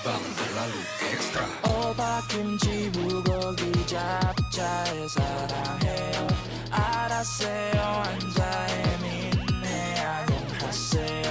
Bang terlalu ekstra. 오박김치 불고기 잡자에 사랑해요. 알았어요. 앉아에 민네 안녕하세요.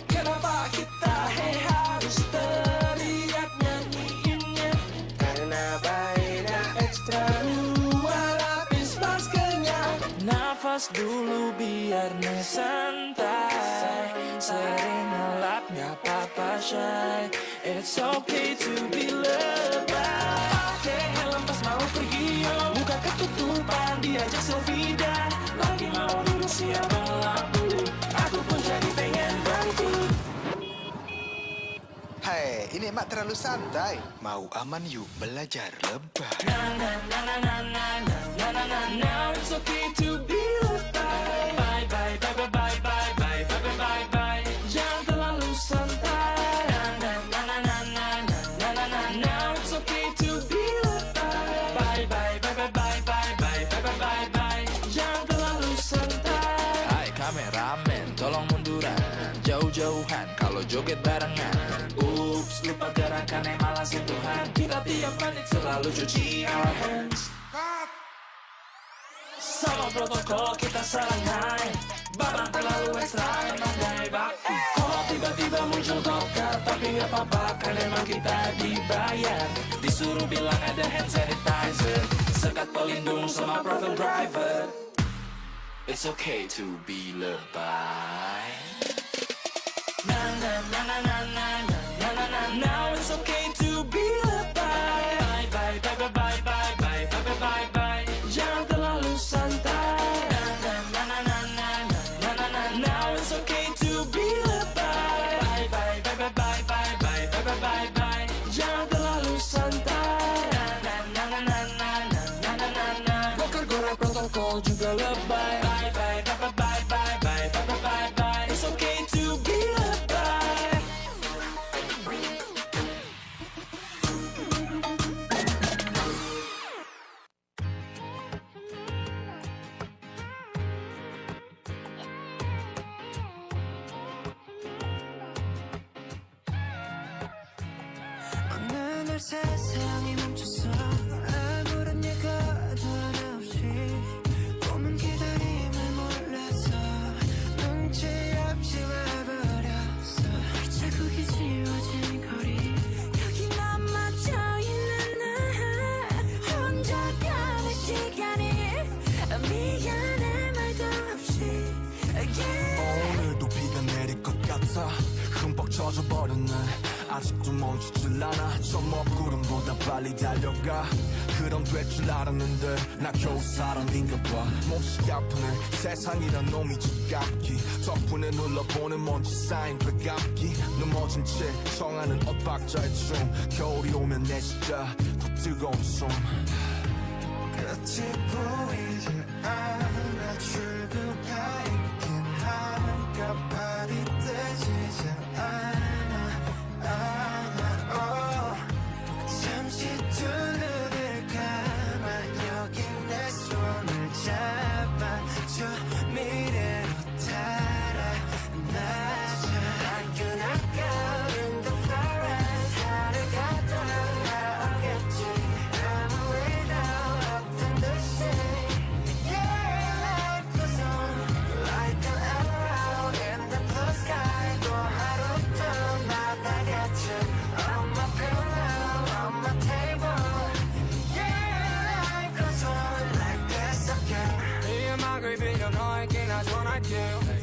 Kenapa kita harus teriak nyanyiinnya? Karena baiknya ekstra dua lapis maskernya. Nafas dulu biar nih santai. Sering ngelap gak apa-apa shy. It's okay to be lebay. Oke, helm pas mau pergi yo. Buka ketutupan diajak selfie dah. Lagi mau duduk siap lampu. Aku pun jadi pengen bangkit. Hai, ini emak terlalu santai. Mau aman yuk belajar lebay. Now it's okay to be lebay. Bye bye bye bye bye bye bye bye bye bye. Jangan terlalu santai. Now it's okay to be lebay. Bye bye bye bye bye bye bye bye bye bye. Jangan terlalu santai. Hai kameramen, tolong munduran. Jauh-jauhan kalau joget barengan. Ups, lupa gerakannya malah sentuhan. Kita tiap menit selalu cuci our hands. Sama protokol kita serangai. Babang terlalu ekstra emang gaya baku. Kalau tiba-tiba muncul kokar, tapi gak apa-apa kan emang kita dibayar. Disuruh bilang ada hand sanitizer, sekat pelindung sama profile driver. It's okay to be lebay. Now it's okay to be lebay. Bye bye bye bye bye bye bye bye bye. Jangan terlalu santai. Now it's okay to be lebay. Bye bye bye bye bye bye bye bye bye. Jangan terlalu santai. Bokar goreng protokol juga lebay. Bye bye bye bye bye bye bye bye bye. It's okay to be lebay. 어느 날 세상이 멈췄어. 아무런 예고도 없이 꿈은 기다림을 몰라서 눈치 없이 와버렸어. 자국이 지워진 거리 여기 남아져있는 나 혼자 가는 시간이 미안해 말도 없이 오늘도 비가 내릴 것 같아. 흠뻑 젖어버렸네. 아직도 멈추질 않아. 저 먹구름보다 빨리 달려가. 그럼 될 줄 알았는데 나 겨우 사람인가 봐. 몹시 아프네. 세상이란 놈이 지갑기. 덕분에 눌러보는 먼지 쌓인 배감기. 넘어진 채 청하는 엇박자의 춤. 겨울이 오면 내 진짜 더 뜨거운 숨. 끝이 보이지 않아. 출구가 있긴 한가발이 뜨지지 않아. 잠시 두 눈을 감아 여기 내 손을 잡아줘. 미래로 달아나자. Like you're not out in the forest. 하루가 돌아오겠지. 아무 일 없던 듯이. Yeah, life goes on like an arrow in the blue sky. 또 하루 좀 나다겠지. On my pillow, on my table. Yeah, life goes on like this again. 이 음악을 빌려 너에게 나 전할게.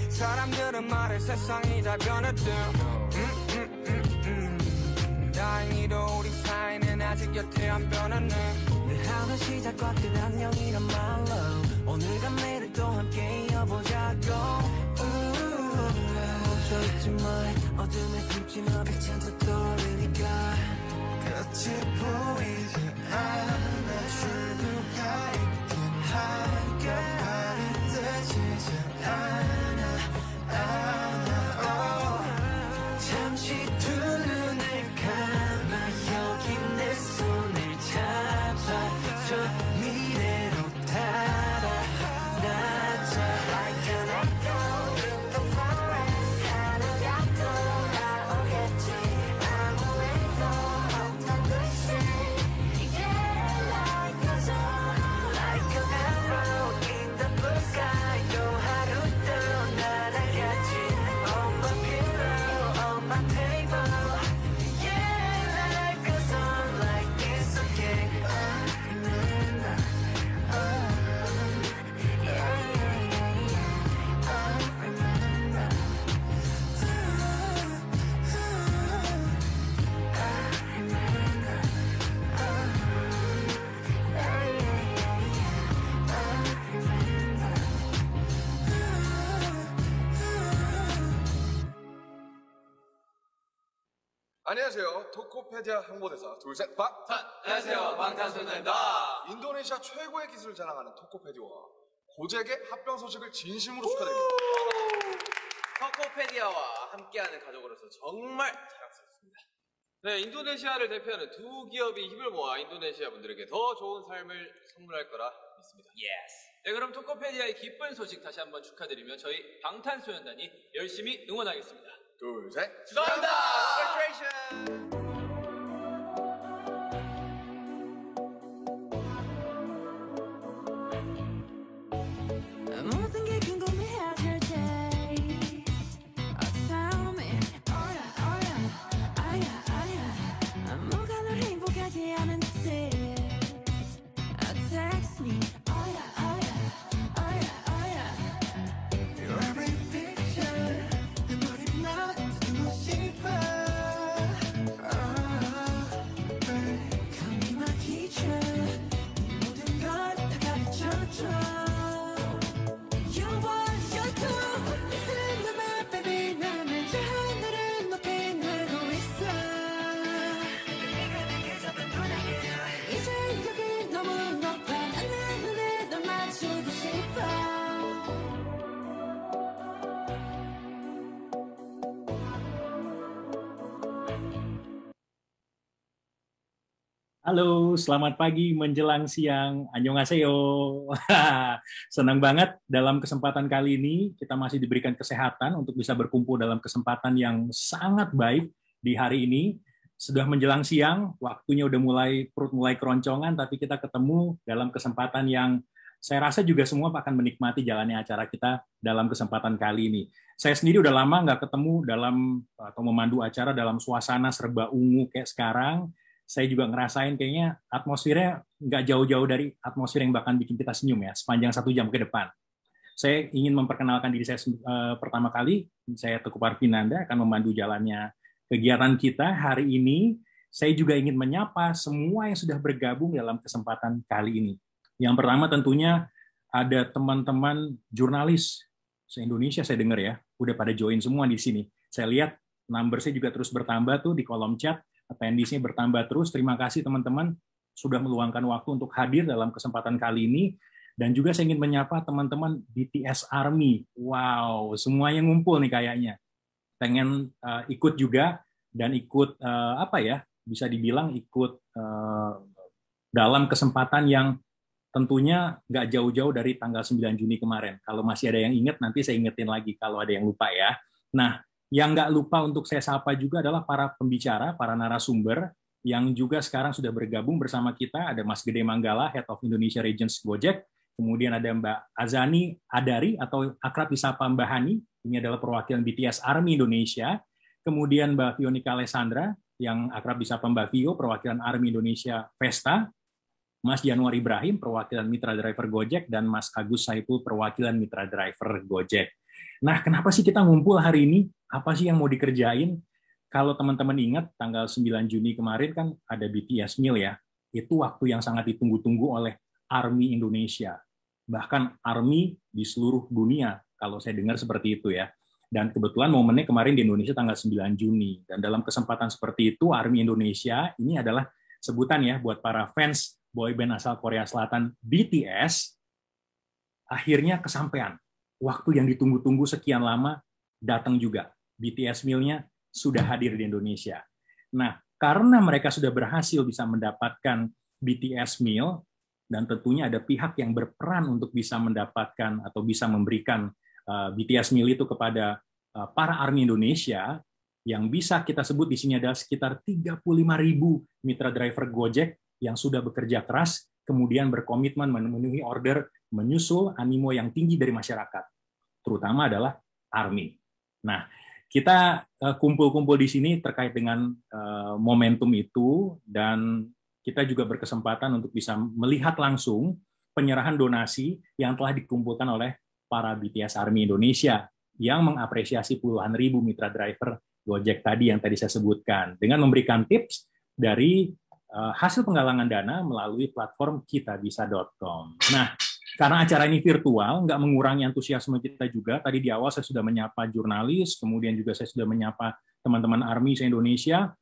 사람들은 말해 세상이 다 변했대. 다행히도 우리 사이는 아직 여태 안 변했네. 늘 하던 시작과 끝 안녕이란 말로 오늘과 내일 또 함께 이어보자고. 멈춰있지 마. 어둠에 숨지 마. 빛은 더 떠오르니까. 끝이 보이지 않아. 출구가 있긴 한가발이 뜨지지 않아. 잠시 두 눈을 감아 여기 내 손을 잡아줘. 미래로 달아나. 안녕하세요. 토코페디아 홍보대사 둘셋 박. 안녕하세요. 방탄소년단입니다. 인도네시아 최고의 기술을 자랑하는 토코페디아와 고잭의 합병 소식을 진심으로 축하드립니다. 토코페디아와 함께하는 가족으로서 정말 자랑스럽습니다. 네, 인도네시아를 대표하는 두 기업이 힘을 모아 인도네시아 분들에게 더 좋은 삶을 선물할 거라 믿습니다. 네, 그럼 토코페디아의 기쁜 소식 다시 한번 축하드리며 저희 방탄소년단이 열심히 응원하겠습니다. 둘, 셋. 축하합니다. Congratulations. 모든 게 궁금해질 때 tell me oh yeah 뭐가 널 행복하게 하는지 text me oh yeah Your every picture 내 머리만 듣고 싶어 Call me my teacher 네 모든 걸 다 가르쳐줘 You want your two Listen to my baby 나는 저 하늘을 높이 날고 있어 네가 내게 잡은 분위기야 이제 여기 너무 높아 난 내 눈에 널 맞추고 싶어 Halo, selamat pagi menjelang siang. Annyeonghaseyo. Senang banget dalam kesempatan kali ini kita masih diberikan kesehatan untuk bisa berkumpul dalam kesempatan yang sangat baik di hari ini. Sudah menjelang siang, waktunya udah perut mulai keroncongan, tapi kita ketemu dalam kesempatan yang saya rasa juga semua akan menikmati jalannya acara kita dalam kesempatan kali ini. Saya sendiri udah lama nggak ketemu atau memandu acara dalam suasana serba ungu kayak sekarang. Saya juga ngerasain kayaknya atmosfernya nggak jauh-jauh dari atmosfer yang bahkan bikin kita senyum ya, sepanjang 1 jam ke depan. Saya ingin memperkenalkan diri saya pertama kali, saya Teguh Parvinanda akan memandu jalannya kegiatan kita hari ini. Saya juga ingin menyapa semua yang sudah bergabung dalam kesempatan kali ini. Yang pertama tentunya ada teman-teman jurnalis se-Indonesia saya dengar ya, udah pada join semua di sini. Saya lihat number saya juga terus bertambah tuh di kolom chat. Attendee-nya bertambah terus. Terima kasih teman-teman sudah meluangkan waktu untuk hadir dalam kesempatan kali ini. Dan juga saya ingin menyapa teman-teman BTS Army. Wow, semuanya ngumpul nih kayaknya. Pengen ikut juga dan ikut bisa dibilang ikut dalam kesempatan yang tentunya nggak jauh-jauh dari tanggal 9 Juni kemarin. Kalau masih ada yang ingat, nanti saya ingetin lagi kalau ada yang lupa ya. Nah, yang nggak lupa untuk saya sapa juga adalah para pembicara, para narasumber yang juga sekarang sudah bergabung bersama kita. Ada Mas Gede Manggala, Head of Indonesia Regions Gojek. Kemudian ada Mbak Azani Adari atau akrab disapa Mbak Hani. Ini adalah perwakilan BTS Army Indonesia. Kemudian Mbak Fionika Alessandra yang akrab disapa Mbak Vio, perwakilan Army Indonesia Vesta. Mas Januar Ibrahim, perwakilan Mitra Driver Gojek. Dan Mas Agus Saipul, perwakilan Mitra Driver Gojek. Nah, kenapa sih kita ngumpul hari ini? Apa sih yang mau dikerjain? Kalau teman-teman ingat, tanggal 9 Juni kemarin kan ada BTS Meal ya. Itu waktu yang sangat ditunggu-tunggu oleh Army Indonesia. Bahkan Army di seluruh dunia, kalau saya dengar seperti itu ya. Dan kebetulan momennya kemarin di Indonesia tanggal 9 Juni. Dan dalam kesempatan seperti itu, Army Indonesia ini adalah sebutan ya buat para fans boyband asal Korea Selatan BTS, akhirnya kesampaian. Waktu yang ditunggu-tunggu sekian lama datang juga. BTS Meal-nya sudah hadir di Indonesia. Nah, karena mereka sudah berhasil bisa mendapatkan BTS Meal, dan tentunya ada pihak yang berperan untuk bisa mendapatkan atau bisa memberikan BTS Meal itu kepada para Army Indonesia, yang bisa kita sebut di sini adalah sekitar 35.000 mitra driver Gojek yang sudah bekerja keras, kemudian berkomitmen memenuhi order, menyusul animo yang tinggi dari masyarakat, terutama adalah Army. Nah, kita kumpul-kumpul di sini terkait dengan momentum itu, dan kita juga berkesempatan untuk bisa melihat langsung penyerahan donasi yang telah dikumpulkan oleh para BTS Army Indonesia yang mengapresiasi puluhan ribu mitra driver Gojek tadi yang tadi saya sebutkan, dengan memberikan tips dari hasil penggalangan dana melalui platform kitabisa.com. Nah, karena acara ini virtual, nggak mengurangi antusiasme kita juga. Tadi di awal saya sudah menyapa jurnalis, kemudian juga saya sudah menyapa teman-teman Army se-Indonesia.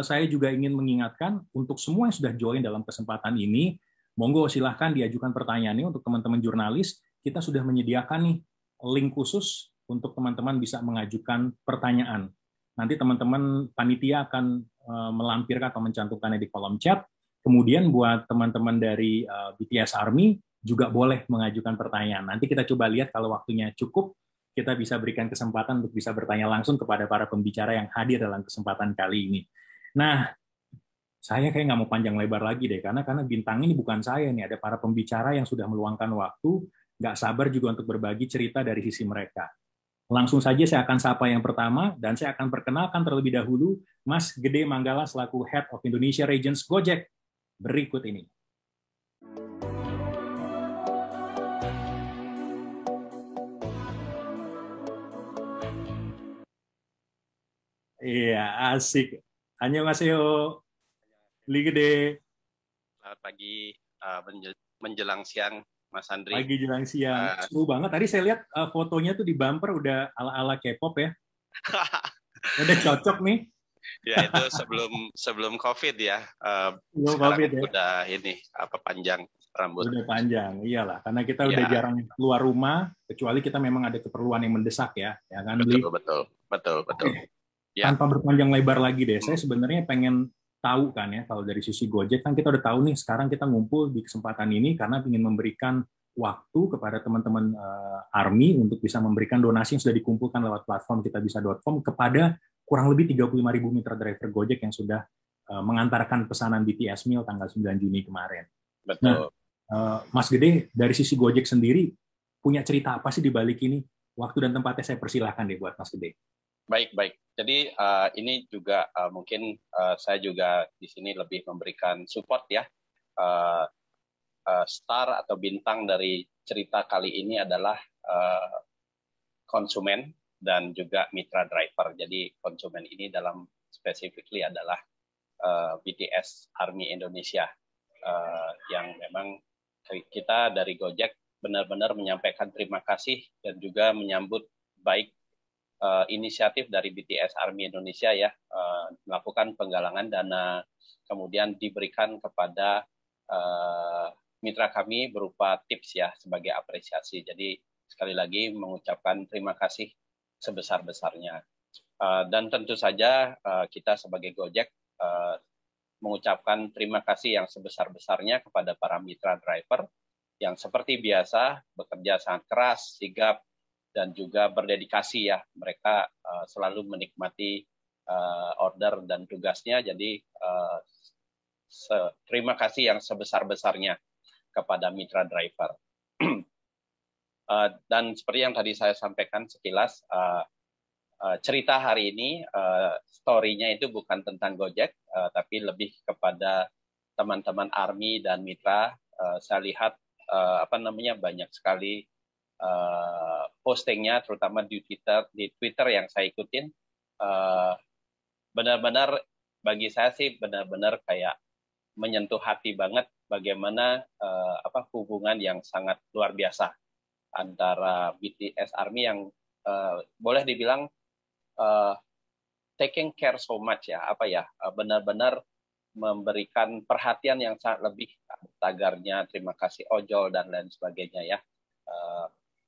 saya juga ingin mengingatkan untuk semua yang sudah join dalam kesempatan ini, monggo silahkan diajukan pertanyaannya untuk teman-teman jurnalis. Kita sudah menyediakan nih link khusus untuk teman-teman bisa mengajukan pertanyaan. Nanti teman-teman panitia akan melampirkan atau mencantumkannya di kolom chat. Kemudian buat teman-teman dari BTS Army juga boleh mengajukan pertanyaan. Nanti kita coba lihat kalau waktunya cukup, kita bisa berikan kesempatan untuk bisa bertanya langsung kepada para pembicara yang hadir dalam kesempatan kali ini. Nah, saya kayak nggak mau panjang lebar lagi deh, karena bintang ini bukan saya nih, ada para pembicara yang sudah meluangkan waktu, nggak sabar juga untuk berbagi cerita dari sisi mereka. Langsung saja saya akan sapa yang pertama, dan saya akan perkenalkan terlebih dahulu Mas Gede Manggala selaku Head of Indonesia Regions Gojek berikut ini. Iya, asik. Annyeonghaseyo. Li Gede. Selamat pagi, menjelang siang, Mas Andri. Pagi jelang siang. Seru banget. Tadi saya lihat fotonya tuh di bumper udah ala-ala K-pop ya. Udah cocok nih. Ya itu sebelum COVID ya. Sebelum Sekarang COVID ya. udah ini panjang rambut. Udah panjang, iyalah. Karena kita udah Ya. jarang keluar rumah, kecuali kita memang ada keperluan yang mendesak ya kan? Beli. Betul. Oke. Ya. Tanpa berpanjang lebar lagi deh, saya sebenarnya pengen tahu kan ya, kalau dari sisi Gojek kan kita udah tahu nih, sekarang kita ngumpul di kesempatan ini karena ingin memberikan waktu kepada teman-teman Army untuk bisa memberikan donasi yang sudah dikumpulkan lewat platform kitabisa.com kepada kurang lebih 35.000 mitra driver Gojek yang sudah mengantarkan pesanan BTS Meal tanggal 9 Juni kemarin. Betul. Nah, Mas Gede, dari sisi Gojek sendiri, punya cerita apa sih di balik ini? Waktu dan tempatnya saya persilahkan deh buat Mas Gede. Baik. Jadi ini juga mungkin saya juga di sini lebih memberikan support ya. Star atau bintang dari cerita kali ini adalah konsumen dan juga mitra driver. Jadi konsumen ini dalam specifically adalah BTS Army Indonesia yang memang kita dari Gojek benar-benar menyampaikan terima kasih dan juga menyambut baik inisiatif dari BTS Army Indonesia ya, melakukan penggalangan dana, kemudian diberikan kepada mitra kami berupa tips ya sebagai apresiasi. Jadi sekali lagi mengucapkan terima kasih sebesar-besarnya. Dan tentu saja kita sebagai Gojek mengucapkan terima kasih yang sebesar-besarnya kepada para mitra driver yang seperti biasa bekerja sangat keras, sigap, dan juga berdedikasi ya. Mereka selalu menikmati order dan tugasnya. Jadi terima kasih yang sebesar-besarnya kepada mitra driver. Dan seperti yang tadi saya sampaikan sekilas, cerita hari ini, story-nya itu bukan tentang Gojek, tapi lebih kepada teman-teman Army dan mitra. Saya lihat banyak sekali postingnya, terutama di Twitter yang saya ikutin, benar-benar bagi saya sih benar-benar kayak menyentuh hati banget bagaimana hubungan yang sangat luar biasa antara BTS Army yang boleh dibilang taking care so much ya, benar-benar memberikan perhatian yang sangat lebih, tagarnya terima kasih ojol dan lain sebagainya ya.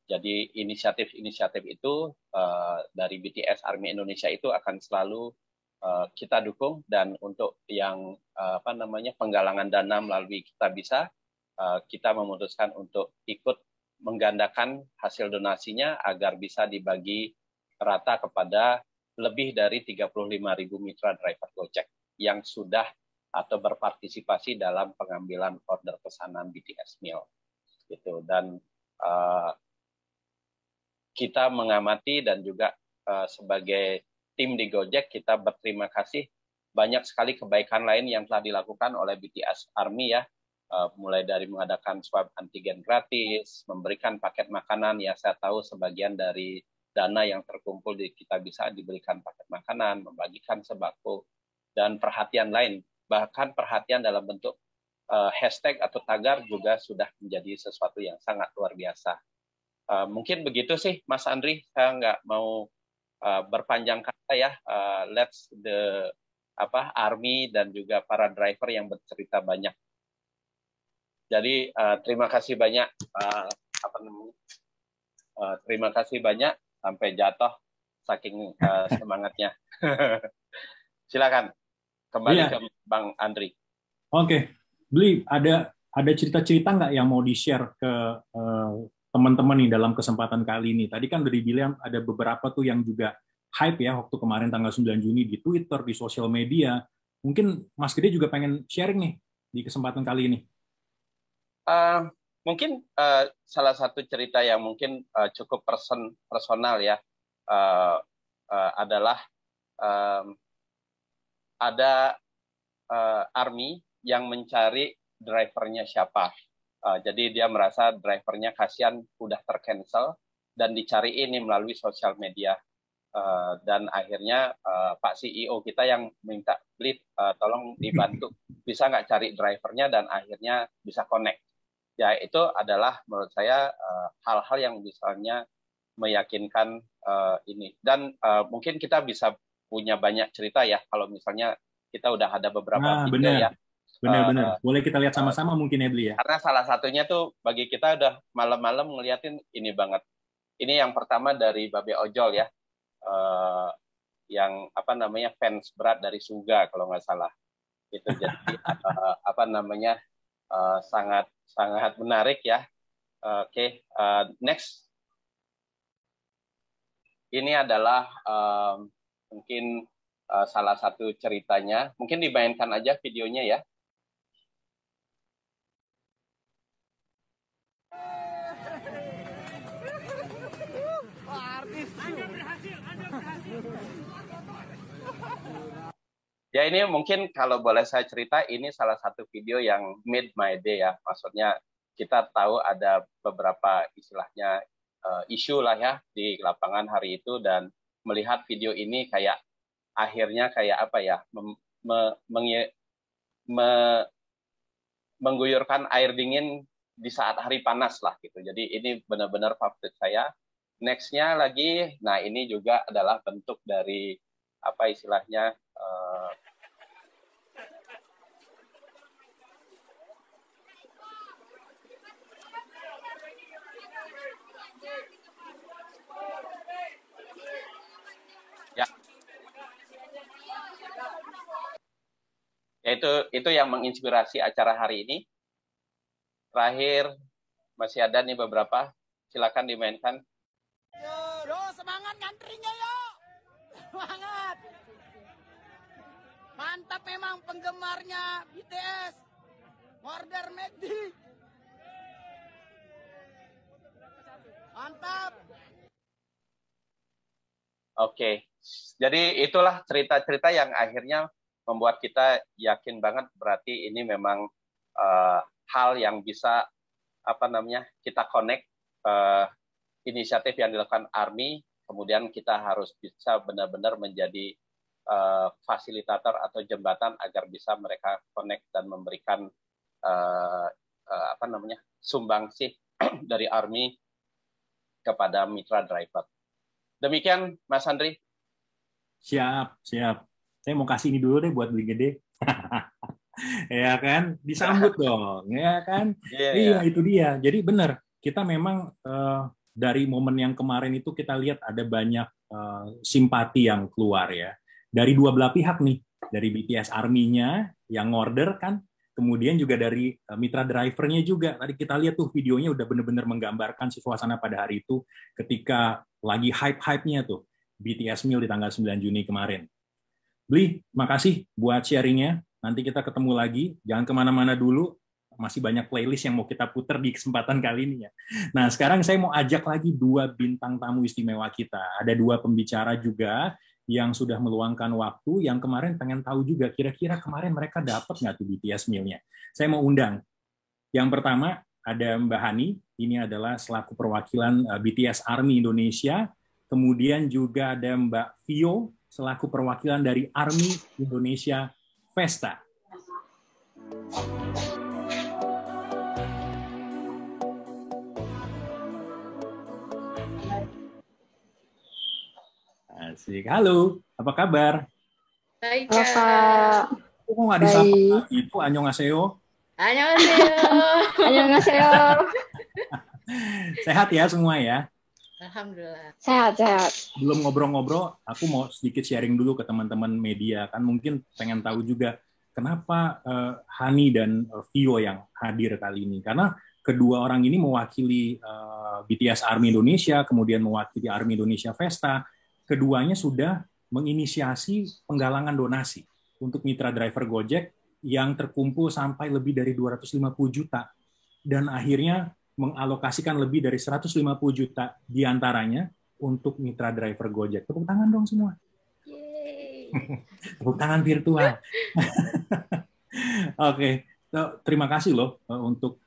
Jadi inisiatif-inisiatif itu dari BTS Army Indonesia itu akan selalu kita dukung, dan untuk yang penggalangan dana melalui Kitabisa, kita memutuskan untuk ikut menggandakan hasil donasinya agar bisa dibagi rata kepada lebih dari 35.000 mitra driver Gojek yang sudah atau berpartisipasi dalam pengambilan order pesanan BTS Meal. Gitu. Dan kita mengamati dan juga sebagai tim di Gojek kita berterima kasih banyak sekali kebaikan lain yang telah dilakukan oleh BTS Army ya, mulai dari mengadakan swab antigen gratis, memberikan paket makanan ya, saya tahu sebagian dari dana yang terkumpul di Kitabisa diberikan paket makanan, membagikan sembako, dan perhatian lain, bahkan perhatian dalam bentuk hashtag atau tagar juga sudah menjadi sesuatu yang sangat luar biasa. Mungkin begitu sih Mas Andri, saya nggak mau berpanjang kata ya. Let's the Army dan juga para driver yang bercerita banyak. Jadi terima kasih banyak terima kasih banyak sampai jatuh saking semangatnya. Silakan kembali ke Bang Andri. Oke, Bli, ada cerita-cerita nggak yang mau di-share ke teman-teman nih dalam kesempatan kali ini? Tadi kan udah dibilang ada beberapa tuh yang juga hype ya waktu kemarin tanggal 9 Juni di Twitter, di sosial media. Mungkin Mas Gede juga pengen sharing nih di kesempatan kali ini. Mungkin salah satu cerita yang mungkin cukup personal ya adalah ada Army yang mencari drivernya siapa. Jadi dia merasa drivernya kasihan udah tercancel dan dicari ini melalui sosial media. Dan akhirnya Pak CEO kita yang minta tolong dibantu bisa nggak cari drivernya dan akhirnya bisa connect. Ya itu adalah menurut saya hal-hal yang misalnya meyakinkan ini. Dan mungkin kita bisa punya banyak cerita ya kalau misalnya kita udah ada beberapa video ya. Benar. Boleh kita lihat sama-sama mungkin ya, Bli ya. Karena salah satunya tuh bagi kita udah malam-malam ngeliatin ini banget. Ini yang pertama dari Babe Ojol ya. Yang fans berat dari Suga kalau nggak salah. Itu jadi sangat menarik ya. Oke, next. Ini adalah mungkin salah satu ceritanya. Mungkin dimainkan aja videonya ya. Ya ini mungkin kalau boleh saya cerita, ini salah satu video yang made my day ya. Maksudnya kita tahu ada beberapa istilahnya isu lah ya di lapangan hari itu, dan melihat video ini kayak akhirnya kayak mengguyurkan air dingin di saat hari panas lah gitu. Jadi ini benar-benar favorit saya. Next-nya lagi, nah ini juga adalah bentuk dari istilahnya itu yang menginspirasi acara hari ini. Terakhir masih ada nih beberapa, silakan dimainkan. Yo, semangat ngantrinya yo. Semangat. Mantap memang penggemarnya BTS. Order McD. Mantap. Oke. Jadi itulah cerita-cerita yang akhirnya membuat kita yakin banget berarti ini memang hal yang bisa kita connect inisiatif yang dilakukan Army, kemudian kita harus bisa benar-benar menjadi fasilitator atau jembatan agar bisa mereka connect dan memberikan sumbangsih dari Army kepada mitra driver. Demikian Mas Andri. Siap. Saya mau kasih ini dulu deh buat Bli Gede. Ya kan? Disambut dong. Ya kan? Iya, itu dia. Jadi benar, kita memang dari momen yang kemarin itu kita lihat ada banyak simpati yang keluar ya. Dari dua belah pihak nih. Dari BTS Army-nya yang order kan, kemudian juga dari mitra drivernya juga. Tadi kita lihat tuh videonya udah benar-benar menggambarkan suasana pada hari itu ketika lagi hype-hype-nya tuh BTS Meal di tanggal 9 Juni kemarin. Bli, makasih buat sharingnya. Nanti kita ketemu lagi. Jangan kemana-mana dulu. Masih banyak playlist yang mau kita putar di kesempatan kali ini ya. Nah, sekarang saya mau ajak lagi dua bintang tamu istimewa kita. Ada dua pembicara juga yang sudah meluangkan waktu, yang kemarin pengen tahu juga kira-kira kemarin mereka dapat nggak tuh BTS Meal-nya. Saya mau undang. Yang pertama ada Mbak Hani. Ini adalah selaku perwakilan BTS Army Indonesia. Kemudian juga ada Mbak Vio selaku perwakilan dari Army Indonesia Vesta. Asik. Halo, apa kabar? Hai Halo, Kak. Kak. Kok nggak disapa Baik. itu annyeonghaseyo? Annyeonghaseyo. Annyeonghaseyo. Sehat ya semua ya? Alhamdulillah. Sehat. Belum ngobrol-ngobrol, aku mau sedikit sharing dulu ke teman-teman media. Kan mungkin pengen tahu juga kenapa Hani dan Vio yang hadir kali ini. Karena kedua orang ini mewakili BTS Army Indonesia, kemudian mewakili Army Indonesia Festa. Keduanya sudah menginisiasi penggalangan donasi untuk mitra driver Gojek yang terkumpul sampai lebih dari 250 juta. Dan akhirnya mengalokasikan lebih dari 150 juta diantaranya untuk mitra driver Gojek. Tepuk tangan dong semua. Yeay. Tepuk tangan virtual. Oke, terima kasih loh untuk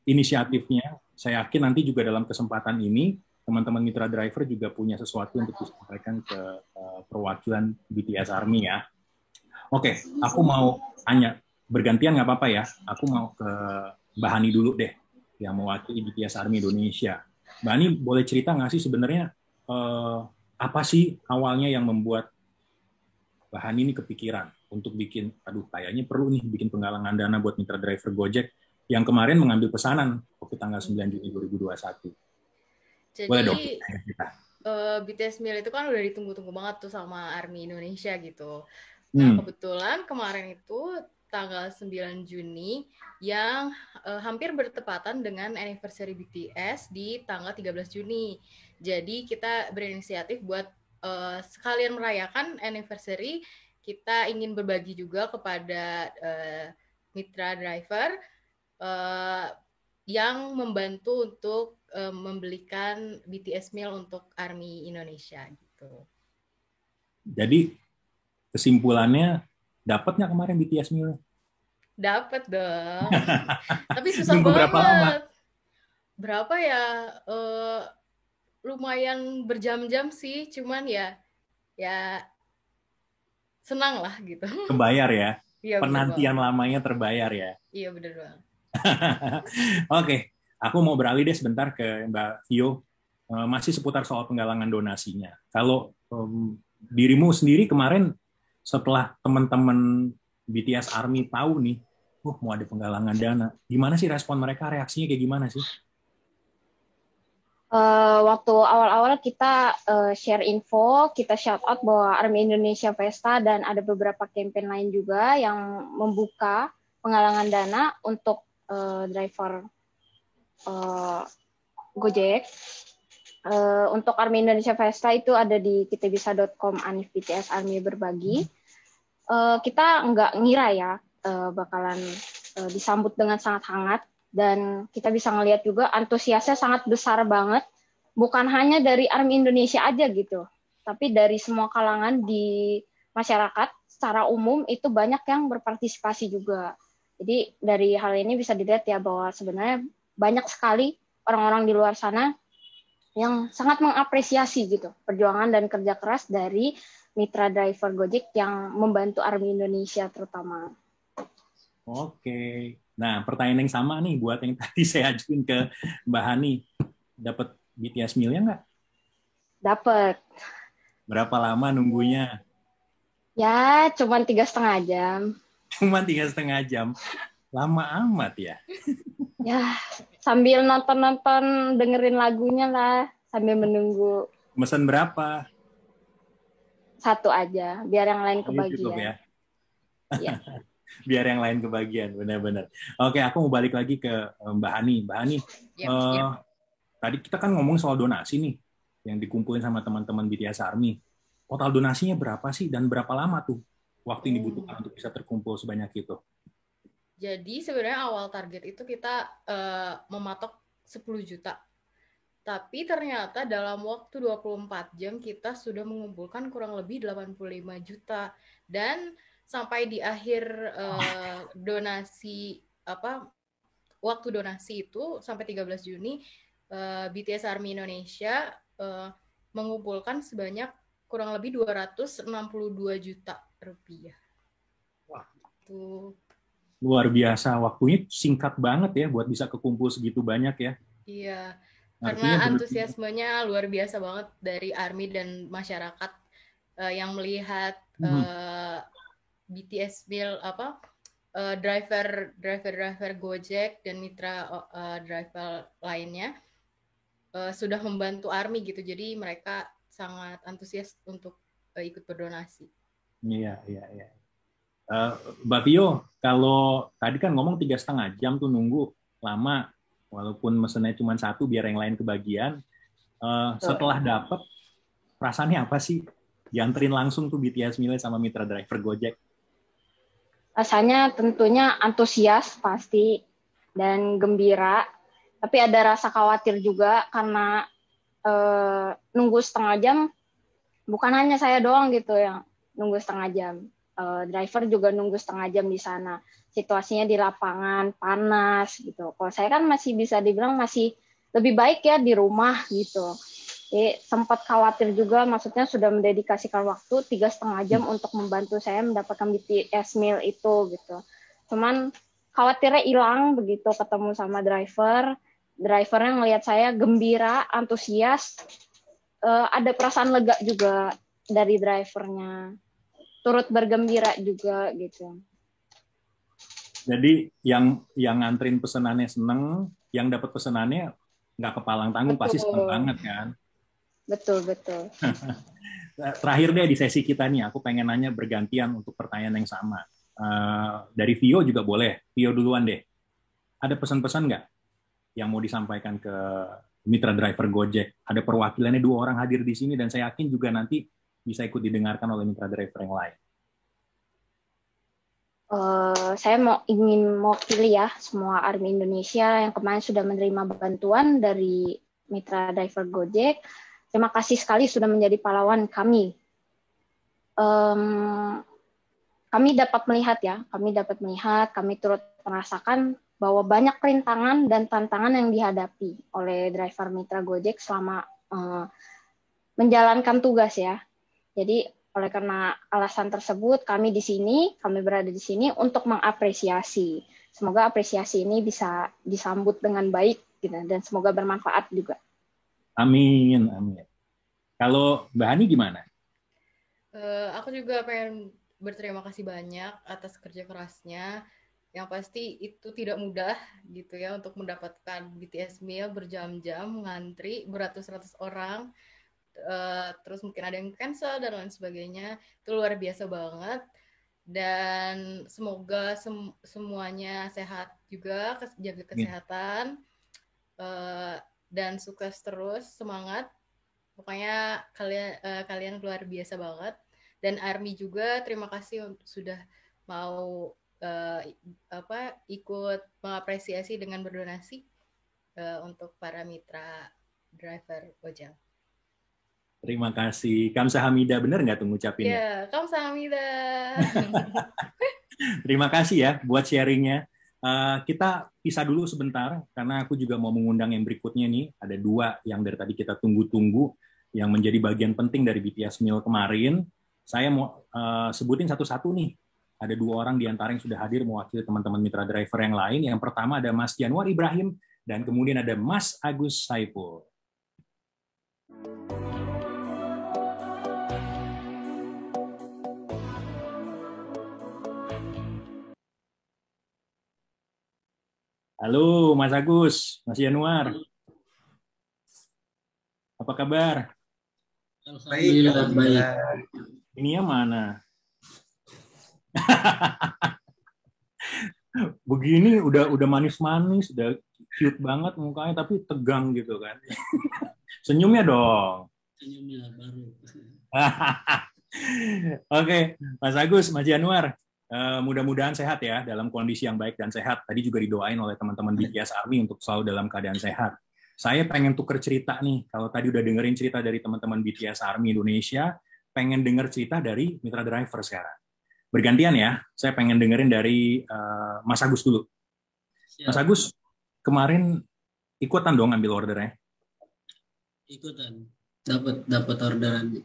inisiatifnya. Saya yakin nanti juga dalam kesempatan ini teman-teman mitra driver juga punya sesuatu untuk disampaikan ke perwakilan BTS Army ya. Oke, aku mau tanya, bergantian nggak apa-apa ya? Aku mau ke Mbak Hani dulu deh, yang mewakili BTS Army Indonesia. Mbak Hani boleh cerita nggak sih sebenarnya apa sih awalnya yang membuat Mbak Hani ini kepikiran untuk bikin, kayaknya perlu nih bikin penggalangan dana buat mitra driver Gojek yang kemarin mengambil pesanan waktu tanggal 9 Juni 2021. Jadi Boleh dong, BTS Meal itu kan udah ditunggu-tunggu banget tuh sama Army Indonesia gitu. Nah, kebetulan kemarin itu tanggal 9 Juni yang hampir bertepatan dengan anniversary BTS di tanggal 13 Juni. Jadi kita berinisiatif buat sekalian merayakan anniversary, kita ingin berbagi juga kepada mitra driver yang membantu untuk membelikan BTS Meal untuk Army Indonesia gitu. Jadi kesimpulannya dapat nggak kemarin BTS Meal? Dapat dong. Tapi susah Nunggu banget. berapa lama? Berapa ya? Lumayan berjam-jam sih, cuman ya senang lah gitu. Kebayar ya? Iya, penantian lamanya terbayar ya? Iya, bener banget. Oke, aku mau beralih deh sebentar ke Mbak Vio. Masih seputar soal penggalangan donasinya. Kalau dirimu sendiri kemarin setelah teman-teman BTS Army tahu nih, mau ada penggalangan dana, gimana sih respon mereka, reaksinya kayak gimana sih? Waktu awal-awal kita share info, kita shout out bahwa Army Indonesia Festa dan ada beberapa campaign lain juga yang membuka penggalangan dana untuk driver Gojek. Untuk Army Indonesia Festa itu ada di kitabisa.com Anif BTS Army Berbagi. Kita nggak ngira ya bakalan disambut dengan sangat hangat, dan kita bisa ngelihat juga antusiasnya sangat besar banget, bukan hanya dari Army Indonesia aja gitu, tapi dari semua kalangan di masyarakat secara umum itu banyak yang berpartisipasi juga. Jadi dari hal ini bisa dilihat ya bahwa sebenarnya banyak sekali orang-orang di luar sana yang sangat mengapresiasi gitu perjuangan dan kerja keras dari mitra driver Gojek yang membantu Army Indonesia terutama. Oke. Nah, pertanyaan yang sama nih buat yang tadi saya ajuin ke Mbak Hani. Dapat BTS Meal-nya nggak? Dapat. Berapa lama nunggunya? Ya, cuman 3,5 jam. Cuma 3,5 jam. Lama amat ya? Ya, sambil nonton-nonton, dengerin lagunya lah, sambil menunggu. Mesen berapa? 1 aja, biar yang lain kebagian. Cukup ya? Iya. Biar yang lain kebagian, benar-benar. Oke, aku mau balik lagi ke Mbak Hani. Mbak Hani, tadi kita kan ngomong soal donasi nih, yang dikumpulin sama teman-teman BTS Army. Total donasinya berapa sih, dan berapa lama tuh waktu yang dibutuhkan untuk bisa terkumpul sebanyak itu? Jadi sebenarnya awal target itu kita mematok 10 juta. Tapi ternyata dalam waktu 24 jam kita sudah mengumpulkan kurang lebih 85 juta. Dan sampai di akhir waktu donasi itu sampai 13 Juni BTS Army Indonesia mengumpulkan sebanyak kurang lebih 262 juta rupiah. Wah. Tuh. Luar biasa, waktunya singkat banget ya buat bisa kekumpul segitu banyak ya. Iya, karena antusiasmenya luar biasa banget dari Army dan masyarakat yang melihat BTS Meal driver Gojek dan mitra driver lainnya sudah membantu ARMY gitu. Jadi mereka sangat antusias untuk ikut berdonasi. Iya. Mbak Vio, kalau tadi kan ngomong 3,5 jam tuh nunggu lama, walaupun mesennya cuma satu biar yang lain kebagian. Setelah dapat, perasaannya apa sih? Dianterin langsung tuh BTS Meal sama mitra driver Gojek. Rasanya tentunya antusias pasti dan gembira, tapi ada rasa khawatir juga karena nunggu setengah jam. Bukan hanya saya doang gitu yang nunggu setengah jam. Driver juga nunggu setengah jam di sana. Situasinya di lapangan panas gitu. Kalau saya kan masih bisa dibilang masih lebih baik ya di rumah gitu. Jadi sempat khawatir juga, maksudnya sudah mendedikasikan waktu 3,5 jam untuk membantu saya mendapatkan BTS Meal itu gitu. Cuman khawatirnya hilang begitu ketemu sama driver. Drivernya ngelihat saya gembira, antusias. Ada perasaan lega juga dari drivernya. Turut bergembira juga gitu. Jadi yang nganterin pesenannya seneng, yang dapat pesenannya nggak kepalang tanggung, pasti seneng banget kan? Betul. Terakhir deh di sesi kita nih, aku pengen nanya bergantian untuk pertanyaan yang sama. Dari Vio juga boleh. Vio duluan deh. Ada pesan-pesan nggak yang mau disampaikan ke mitra driver Gojek? Ada perwakilannya 2 orang hadir di sini, dan saya yakin juga nanti bisa ikut didengarkan oleh mitra driver yang lain. Saya ingin mewakili ya semua ARMY Indonesia yang kemarin sudah menerima bantuan dari mitra driver Gojek. Terima kasih sekali sudah menjadi pahlawan kami. Kami dapat melihat, kami turut merasakan bahwa banyak rintangan dan tantangan yang dihadapi oleh driver mitra Gojek selama menjalankan tugas ya. Jadi oleh karena alasan tersebut kami berada di sini untuk mengapresiasi. Semoga apresiasi ini bisa disambut dengan baik gitu, dan semoga bermanfaat juga. Amin. Kalau Mbak Hani gimana? Aku juga pengen berterima kasih banyak atas kerja kerasnya. Yang pasti itu tidak mudah gitu ya untuk mendapatkan BTS Meal berjam-jam, ngantri beratus-ratus orang, terus mungkin ada yang cancel dan lain sebagainya. Itu luar biasa banget. Dan semoga semuanya sehat juga, jaga kesehatan, dan sukses terus, semangat. Pokoknya kalian luar biasa banget. Dan ARMY juga terima kasih sudah mau ikut mengapresiasi dengan berdonasi untuk para mitra driver Gojek. Terima kasih. Kamsahamnida, bener nggak tuh ngucapinnya? Ya, kamsahamnida. Terima kasih ya buat sharingnya. Kita pisah dulu sebentar, karena aku juga mau mengundang yang berikutnya nih. Ada 2 yang dari tadi kita tunggu-tunggu, yang menjadi bagian penting dari BTS Meal kemarin. Saya mau sebutin satu-satu nih. Ada 2 orang di antara yang sudah hadir mewakili teman-teman mitra driver yang lain. Yang pertama ada Mas Januar Ibrahim, dan kemudian ada Mas Agus Saipul. Halo Mas Agus, Mas Januar. Apa kabar? Alhamdulillah baik. Ininya mana? Begini udah manis-manis, udah cute banget mukanya, tapi tegang gitu kan. Senyumnya dong. Senyumnya baru. Oke, Mas Agus, Mas Januar, mudah-mudahan sehat ya, dalam kondisi yang baik dan sehat. Tadi juga didoain oleh teman-teman BTS ARMY untuk selalu dalam keadaan sehat. Saya pengen tuker cerita nih. Kalau tadi udah dengerin cerita dari teman-teman BTS ARMY Indonesia, pengen denger cerita dari mitra driver sekarang. Bergantian ya, saya pengen dengerin dari Mas Agus dulu. Mas Agus, kemarin ikutan dong ambil ordernya? Ikutan, dapat orderan.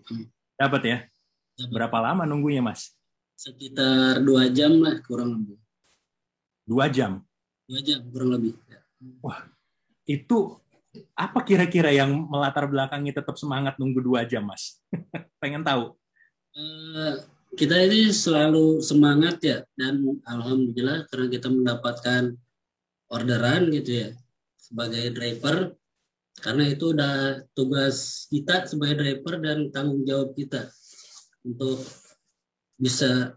Dapat ya? Berapa lama nunggunya, Mas? Sekitar 2 jam lah, kurang lebih. 2 jam? 2 jam, kurang lebih. Wah, itu apa kira-kira yang melatar belakangi tetap semangat nunggu 2 jam, Mas? Pengen tahu. Kita ini selalu semangat ya, dan alhamdulillah karena kita mendapatkan orderan gitu ya sebagai driver, karena itu udah tugas kita sebagai driver dan tanggung jawab kita untuk bisa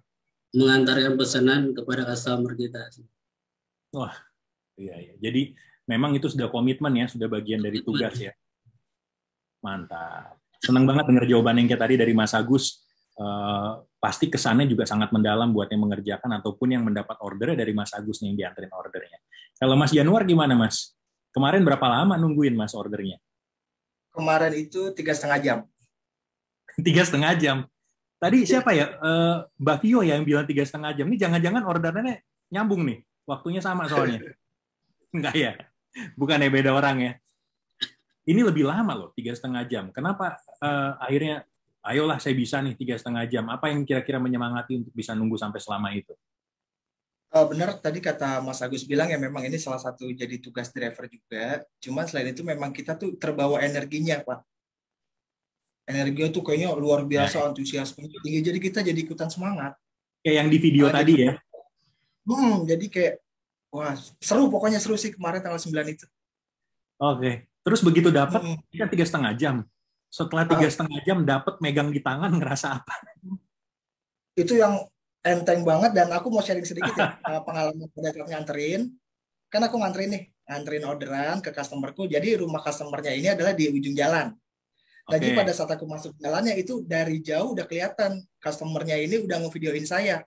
mengantarkan pesanan kepada customer kita. Wah, iya. Jadi memang itu sudah komitmen ya, sudah bagian dari tugas ya. Mantap. Senang banget dengar jawaban yang kayak tadi dari Mas Agus. Pasti kesannya juga sangat mendalam buat yang mengerjakan ataupun yang mendapat ordernya dari Mas Agus nih yang dianterin ordernya. Kalau Mas Januar gimana Mas? Kemarin berapa lama nungguin Mas ordernya? Kemarin itu 3,5 jam. 3,5 jam. Tadi siapa ya? Mbak Vio ya yang bilang 3,5 jam. Ini jangan-jangan orderannya nyambung nih. Waktunya sama soalnya. Enggak ya? Bukannya beda orang ya. Ini lebih lama loh, 3,5 jam. Kenapa akhirnya ayolah saya bisa nih 3,5 jam. Apa yang kira-kira menyemangati untuk bisa nunggu sampai selama itu? Benar, tadi kata Mas Agus bilang ya memang ini salah satu jadi tugas driver juga. Cuman selain itu memang kita tuh terbawa energinya, Pak. Energinya tuh kayaknya luar biasa, antusiasmenya tinggi. Jadi kita jadi ikutan semangat. Kayak yang di video tadi ya? Jadi kayak, wah seru, pokoknya seru sih kemarin tanggal 9 itu. Oke. Terus begitu dapat, kan 3,5 jam. Setelah 3,5 jam dapat megang di tangan, ngerasa apa? Itu yang enteng banget, dan aku mau sharing sedikit ya pengalaman pada saat nganterin. Kan aku nganterin orderan ke customerku. Jadi rumah customernya ini adalah di ujung jalan. Jadi pada saat aku masuk jalannya itu dari jauh udah kelihatan customernya ini udah ngevideoin saya.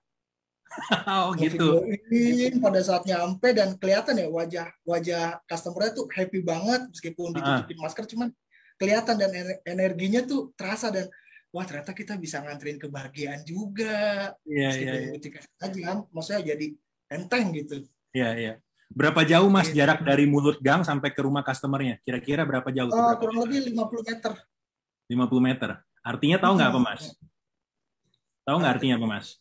Oh gitu. Ngevideoin pada saat nyampe, dan kelihatan ya wajah customernya tuh happy banget meskipun ditutupin masker, cuman kelihatan dan energinya tuh terasa, dan wah ternyata kita bisa nganterin kebahagiaan juga. Meskipun 3,5 jam, maksudnya jadi enteng gitu. Iya. Berapa jauh Mas jarak dari mulut gang sampai ke rumah customernya? Kira-kira berapa jauh? Kurang lebih 50 meter. 50 meter. Artinya tahu nggak apa Mas? Tahu nggak artinya apa Mas?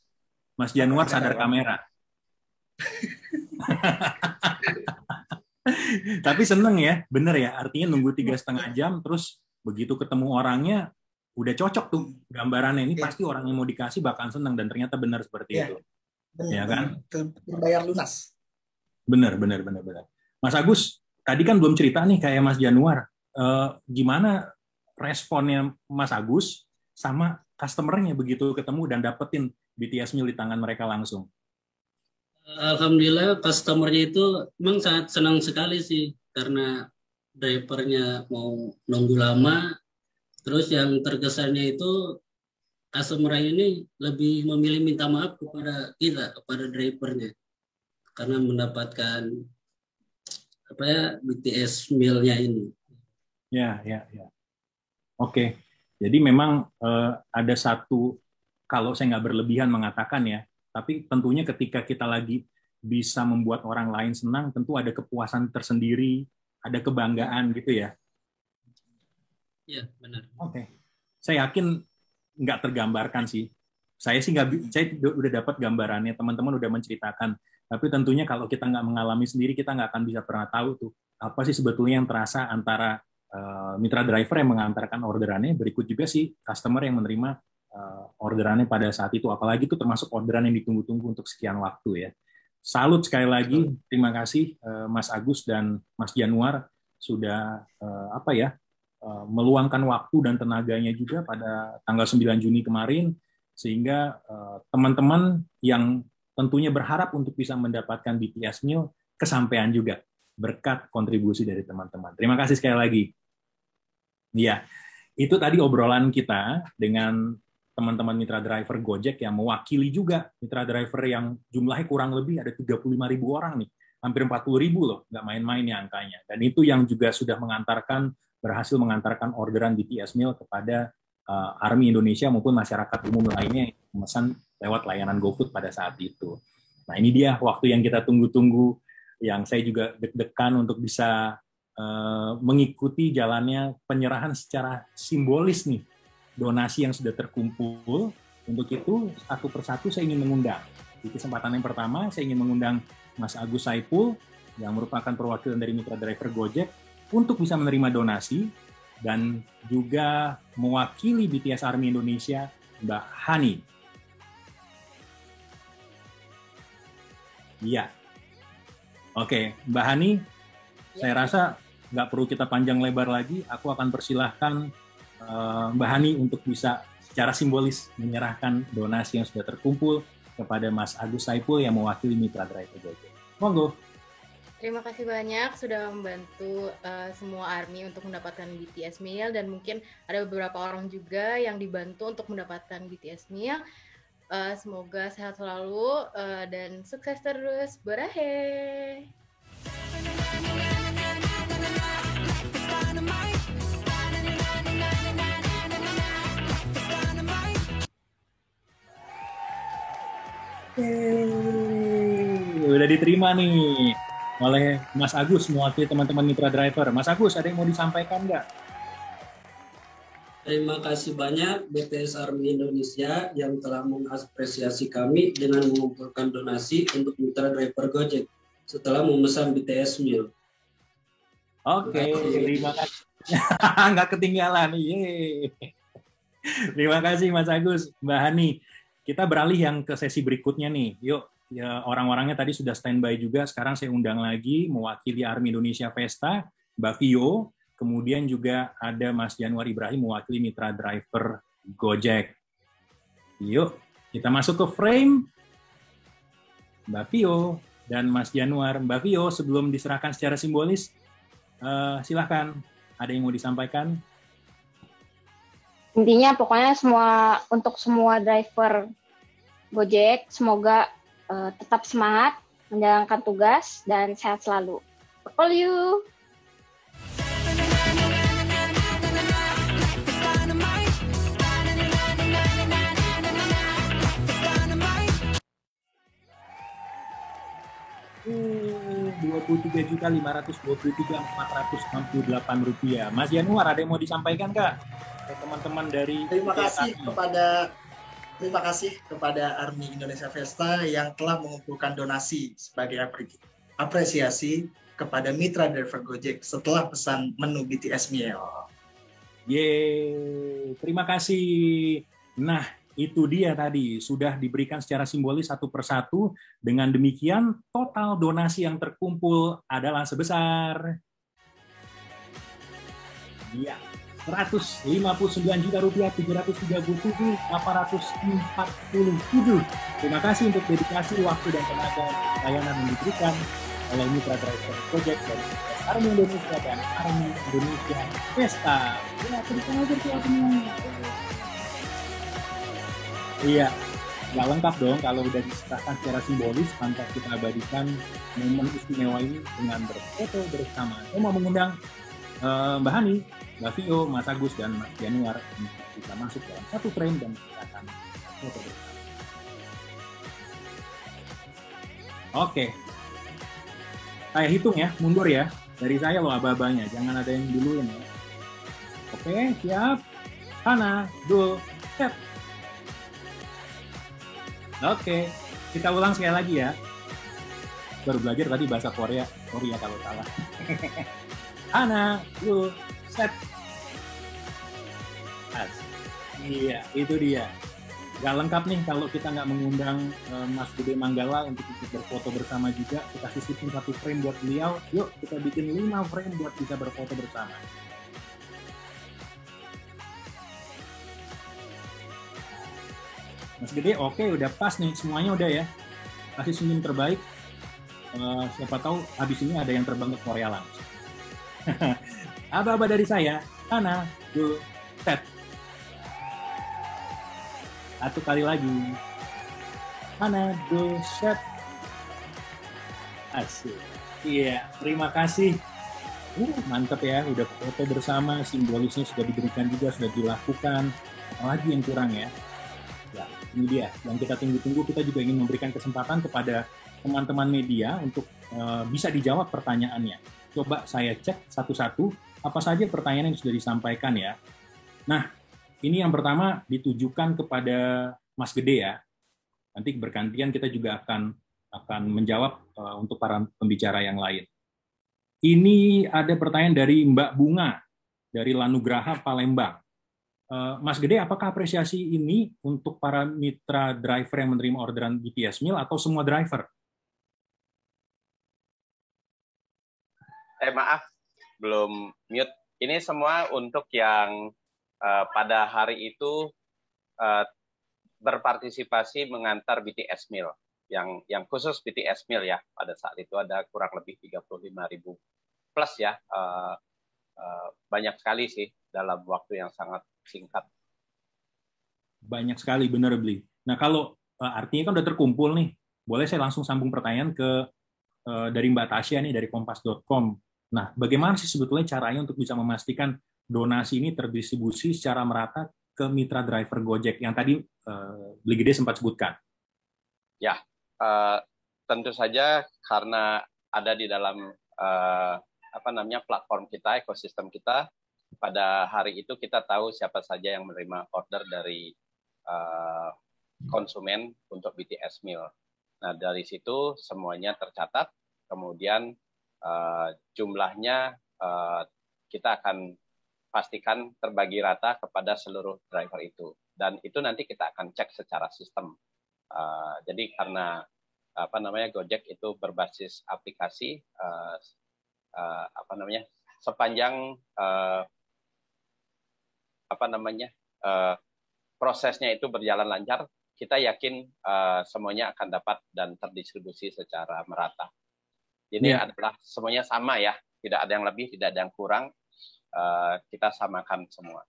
Mas Januar sadar kamera. Tapi seneng ya, bener ya. Artinya nunggu 3,5 jam, terus begitu ketemu orangnya, udah cocok tuh gambarannya. Ini pasti orang yang mau dikasih bakalan seneng, dan ternyata benar seperti itu. Ya kan? Terbayar lunas. Bener. Mas Agus, tadi kan belum cerita nih kayak Mas Januar. Gimana responnya Mas Agus sama customernya begitu ketemu dan dapetin BTS Meal di tangan mereka langsung? Alhamdulillah customernya itu memang sangat senang sekali sih, karena drivernya mau nunggu lama. Terus yang terkesannya itu customer ini lebih memilih minta maaf kepada kita, kepada drivernya, karena mendapatkan BTS Meal-nya ini. Ya. Oke. Jadi memang ada satu, kalau saya nggak berlebihan mengatakan ya, tapi tentunya ketika kita lagi bisa membuat orang lain senang, tentu ada kepuasan tersendiri, ada kebanggaan gitu ya. Iya, benar. Oke. Saya yakin nggak tergambarkan sih. Saya udah dapat gambarannya, teman-teman udah menceritakan. Tapi tentunya kalau kita nggak mengalami sendiri, kita nggak akan bisa pernah tahu tuh apa sih sebetulnya yang terasa antara mitra driver yang mengantarkan orderannya, berikut juga sih customer yang menerima orderannya pada saat itu, apalagi itu termasuk orderan yang ditunggu-tunggu untuk sekian waktu ya. Salut sekali lagi, terima kasih Mas Agus dan Mas Januar sudah meluangkan waktu dan tenaganya juga pada tanggal 9 Juni kemarin, sehingga teman-teman yang tentunya berharap untuk bisa mendapatkan BTS Meal kesampaian juga berkat kontribusi dari teman-teman. Terima kasih sekali lagi. Ya, itu tadi obrolan kita dengan teman-teman mitra driver Gojek yang mewakili juga mitra driver yang jumlahnya kurang lebih ada 35.000 orang nih, hampir 40.000 loh, nggak main-main ya angkanya. Dan itu yang juga sudah berhasil mengantarkan orderan BTS Meal kepada Army Indonesia maupun masyarakat umum lainnya yang memesan lewat layanan GoFood pada saat itu. Nah ini dia waktu yang kita tunggu-tunggu, yang saya juga deg-degan untuk bisa mengikuti jalannya penyerahan secara simbolis nih, donasi yang sudah terkumpul. Untuk itu, satu persatu saya ingin mengundang. Di kesempatan yang pertama, saya ingin mengundang Mas Agus Saipul, yang merupakan perwakilan dari mitra driver Gojek, untuk bisa menerima donasi, dan juga mewakili BTS Army Indonesia Mbak Hani. Iya. Oke, Mbak Hani, saya rasa nggak perlu kita panjang lebar lagi. Aku akan persilahkan Mbak Hani untuk bisa secara simbolis menyerahkan donasi yang sudah terkumpul kepada Mas Agus Saipul yang mewakili Mitra Driver Gojek. Monggo. Terima kasih banyak sudah membantu semua ARMY untuk mendapatkan BTS Meal, dan mungkin ada beberapa orang juga yang dibantu untuk mendapatkan BTS Meal. Semoga sehat selalu dan sukses terus. Barahe. Udah diterima nih oleh Mas Agus mewakili teman-teman Mitra Driver. Mas Agus, ada yang mau disampaikan nggak? Terima kasih banyak BTS Army Indonesia yang telah mengapresiasi kami dengan mengumpulkan donasi untuk Mitra Driver Gojek setelah memesan BTS Meal. Oke, terima kasih. Nggak ketinggalan. Yeay. Terima kasih Mas Agus, Mbak Hani. Kita beralih yang ke sesi berikutnya nih. Yuk, ya, orang-orangnya tadi sudah standby juga. Sekarang saya undang lagi mewakili ARMY Indonesia Vesta, Mbak Vio. Kemudian juga ada Mas Januar Ibrahim mewakili Mitra Driver Gojek. Yuk, kita masuk ke frame. Mbak Vio dan Mas Januar. Mbak Vio, sebelum diserahkan secara simbolis, silakan. Ada yang mau disampaikan? Intinya pokoknya untuk semua driver Gojek, semoga tetap semangat menjalankan tugas dan sehat selalu. All you. Rp23.523.468. Mas Januar, ada yang mau disampaikan, Kak? Teman-teman dari Terima kasih kepada ARMY Indonesia Vesta yang telah mengumpulkan donasi sebagai apresiasi kepada Mitra Driver Gojek setelah pesan menu BTS Meal. Yeay, terima kasih. Nah, itu dia tadi, sudah diberikan secara simbolis satu persatu. Dengan demikian, total donasi yang terkumpul adalah sebesar Rp59.737.847. Terima kasih untuk dedikasi waktu dan tenaga layanan yang diberikan oleh Mitra Driver Gojek dari ARMY Indonesia dan ARMY Indonesia Vesta. Ya, berikan aja Iya, nggak lengkap dong kalau udah diserahkan secara simbolis tanpa kita abadikan momen istimewa ini dengan berfoto bersama. Saya mau mengundang Mbak Hani, Mbak Vio, Mas Agus, dan Mas Januar untuk kita masuk dalam satu frame dan kita akan foto bersama. Oke, saya hitung ya, mundur ya. Dari saya loh aba-abanya, jangan ada yang duluin ya. Oke, siap. Hana, do, set. Oke, kita ulang sekali lagi ya. Baru belajar tadi bahasa Korea, sorry ya kalau salah. Hana, do, set. Iya, itu dia. Gak lengkap nih kalau kita nggak mengundang Mas Gede Manggala untuk ikut berfoto bersama juga. Kita sisipin satu frame buat beliau. Yuk, kita bikin 5 frame buat bisa berfoto bersama. Mas Gede, oke, udah pas nih, semuanya udah ya. Kasih senyum terbaik. Siapa tahu habis ini ada yang terbang ke Korea langsung. Aba-aba dari saya, Hana, do, set. Satu kali lagi. Hana, do, set. Asik. Iya, terima kasih. Mantap ya, udah foto bersama, simbolisnya sudah diberikan juga, sudah dilakukan. Apalagi yang kurang ya. Ya, ini dia yang kita tunggu-tunggu. Kita juga ingin memberikan kesempatan kepada teman-teman media untuk bisa dijawab pertanyaannya. Coba saya cek satu-satu apa saja pertanyaan yang sudah disampaikan ya. Nah, ini yang pertama ditujukan kepada Mas Gede ya. Nanti bergantian kita juga akan menjawab untuk para pembicara yang lain. Ini ada pertanyaan dari Mbak Bunga dari Lanugraha Palembang. Mas Gede, apakah apresiasi ini untuk para mitra driver yang menerima orderan BTS Meal atau semua driver? Maaf, belum mute. Ini semua untuk yang pada hari itu berpartisipasi mengantar BTS Meal. Yang khusus BTS Meal ya, pada saat itu ada kurang lebih 35.000 plus ya. Banyak sekali sih dalam waktu yang sangat singkat. Banyak sekali, benar Bli. Nah kalau artinya kan udah terkumpul nih, boleh saya langsung sambung pertanyaan ke dari Mbak Tasya nih dari kompas.com. Nah, bagaimana sih sebetulnya caranya untuk bisa memastikan donasi ini terdistribusi secara merata ke mitra driver Gojek yang tadi Bli Gede sempat sebutkan? Ya, tentu saja karena ada di dalam platform kita, ekosistem kita. Pada hari itu kita tahu siapa saja yang menerima order dari konsumen untuk BTS Meal. Nah, dari situ semuanya tercatat. Kemudian jumlahnya kita akan pastikan terbagi rata kepada seluruh driver itu. Dan itu nanti kita akan cek secara sistem. Jadi karena Gojek itu berbasis aplikasi, sepanjang prosesnya itu berjalan lancar, kita yakin semuanya akan dapat dan terdistribusi secara merata. Ini adalah semuanya sama ya, tidak ada yang lebih, tidak ada yang kurang, kita samakan semua.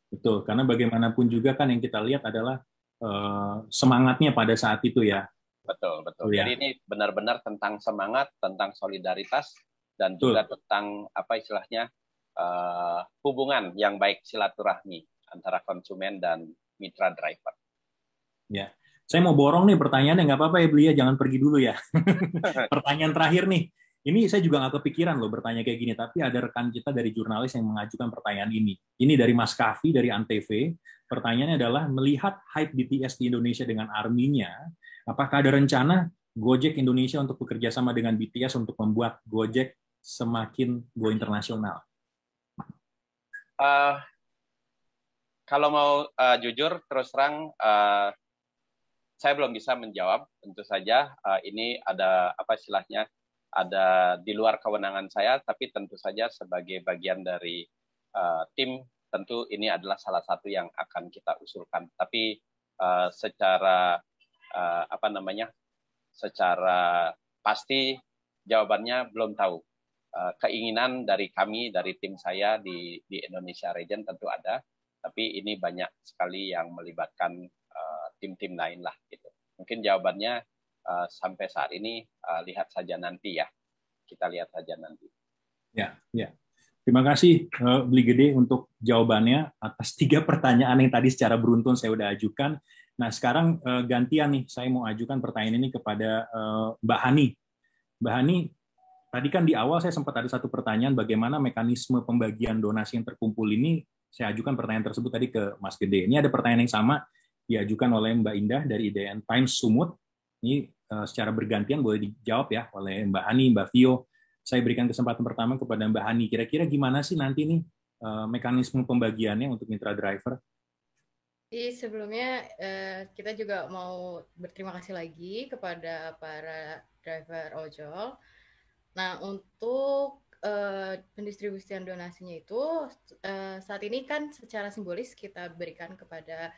Betul, karena bagaimanapun juga kan yang kita lihat adalah semangatnya pada saat itu ya. Betul. Ya. Jadi ini benar-benar tentang semangat, tentang solidaritas, dan juga tentang hubungan yang baik, silaturahmi antara konsumen dan mitra driver. Ya, saya mau borong nih pertanyaannya, nggak apa-apa ya Beli ya, jangan pergi dulu ya. Pertanyaan terakhir nih, ini saya juga nggak kepikiran loh bertanya kayak gini, tapi ada rekan kita dari jurnalis yang mengajukan pertanyaan ini. Ini dari Mas Kavi dari Antv. Pertanyaannya adalah, melihat hype BTS di Indonesia dengan ARMY-nya, apakah ada rencana Gojek Indonesia untuk bekerja sama dengan BTS untuk membuat Gojek semakin go internasional? Kalau mau jujur, terus terang, saya belum bisa menjawab. Tentu saja ini ada ada di luar kewenangan saya, tapi tentu saja sebagai bagian dari tim, tentu ini adalah salah satu yang akan kita usulkan. Tapi secara pasti jawabannya belum tahu. Keinginan dari kami, dari tim saya di Indonesia Region tentu ada, tapi ini banyak sekali yang melibatkan tim-tim lain lah gitu. Mungkin jawabannya sampai saat ini lihat saja nanti ya. Kita lihat saja nanti. Ya. Terima kasih Beli Gede untuk jawabannya atas 3 pertanyaan yang tadi secara beruntun saya udah ajukan. Nah, sekarang gantian nih, saya mau ajukan pertanyaan ini kepada Mbak Hani. Mbak Hani, tadi kan di awal saya sempat ada satu pertanyaan bagaimana mekanisme pembagian donasi yang terkumpul ini. Saya ajukan pertanyaan tersebut tadi ke Mas Gede. Ini ada pertanyaan yang sama diajukan oleh Mbak Indah dari IDN Times Sumut. Ini secara bergantian boleh dijawab ya oleh Mbak Hani, Mbak Vio. Saya berikan kesempatan pertama kepada Mbak Hani. Kira-kira gimana sih nanti nih mekanisme pembagiannya untuk mitra driver? Jadi sebelumnya kita juga mau berterima kasih lagi kepada para driver ojol. Nah, untuk pendistribusian donasinya itu saat ini kan secara simbolis kita berikan kepada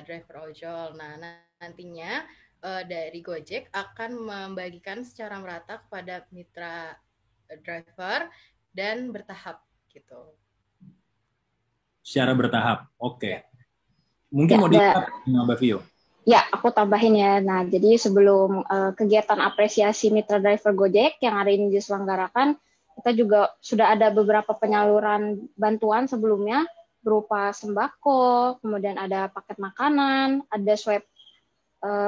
driver ojol. Nah, nantinya dari Gojek akan membagikan secara merata kepada mitra driver dan bertahap gitu. Secara bertahap, oke. Ya. Mungkin mau dilihat Mbak Vio. Ya, aku tambahin ya. Nah, jadi sebelum kegiatan apresiasi mitra driver Gojek yang hari ini diselenggarakan, kita juga sudah ada beberapa penyaluran bantuan sebelumnya berupa sembako, kemudian ada paket makanan, ada swab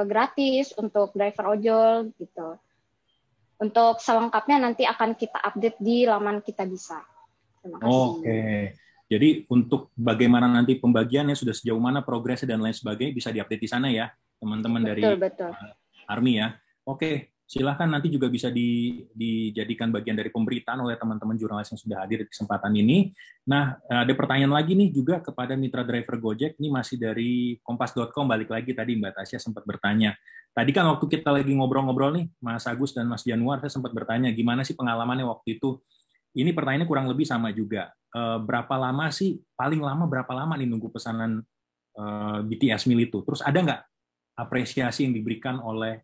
gratis untuk driver ojol gitu. Untuk selengkapnya nanti akan kita update di laman Kita Bisa. Terima kasih. Oke. Jadi untuk bagaimana nanti pembagiannya, sudah sejauh mana progresnya dan lain sebagainya bisa diupdate di sana ya, teman-teman dari betul. ARMY ya. Oke, silahkan nanti juga bisa dijadikan bagian dari pemberitaan oleh teman-teman jurnalis yang sudah hadir di kesempatan ini. Nah, ada pertanyaan lagi nih juga kepada mitra driver Gojek, ini masih dari kompas.com, balik lagi tadi Mbak Tasya sempat bertanya. Tadi kan waktu kita lagi ngobrol-ngobrol nih, Mas Agus dan Mas Januar, saya sempat bertanya, gimana sih pengalamannya waktu itu? Ini pertanyaannya kurang lebih sama juga. Berapa lama sih, paling lama berapa lama nih nunggu pesanan BTS Meal itu? Terus ada nggak apresiasi yang diberikan oleh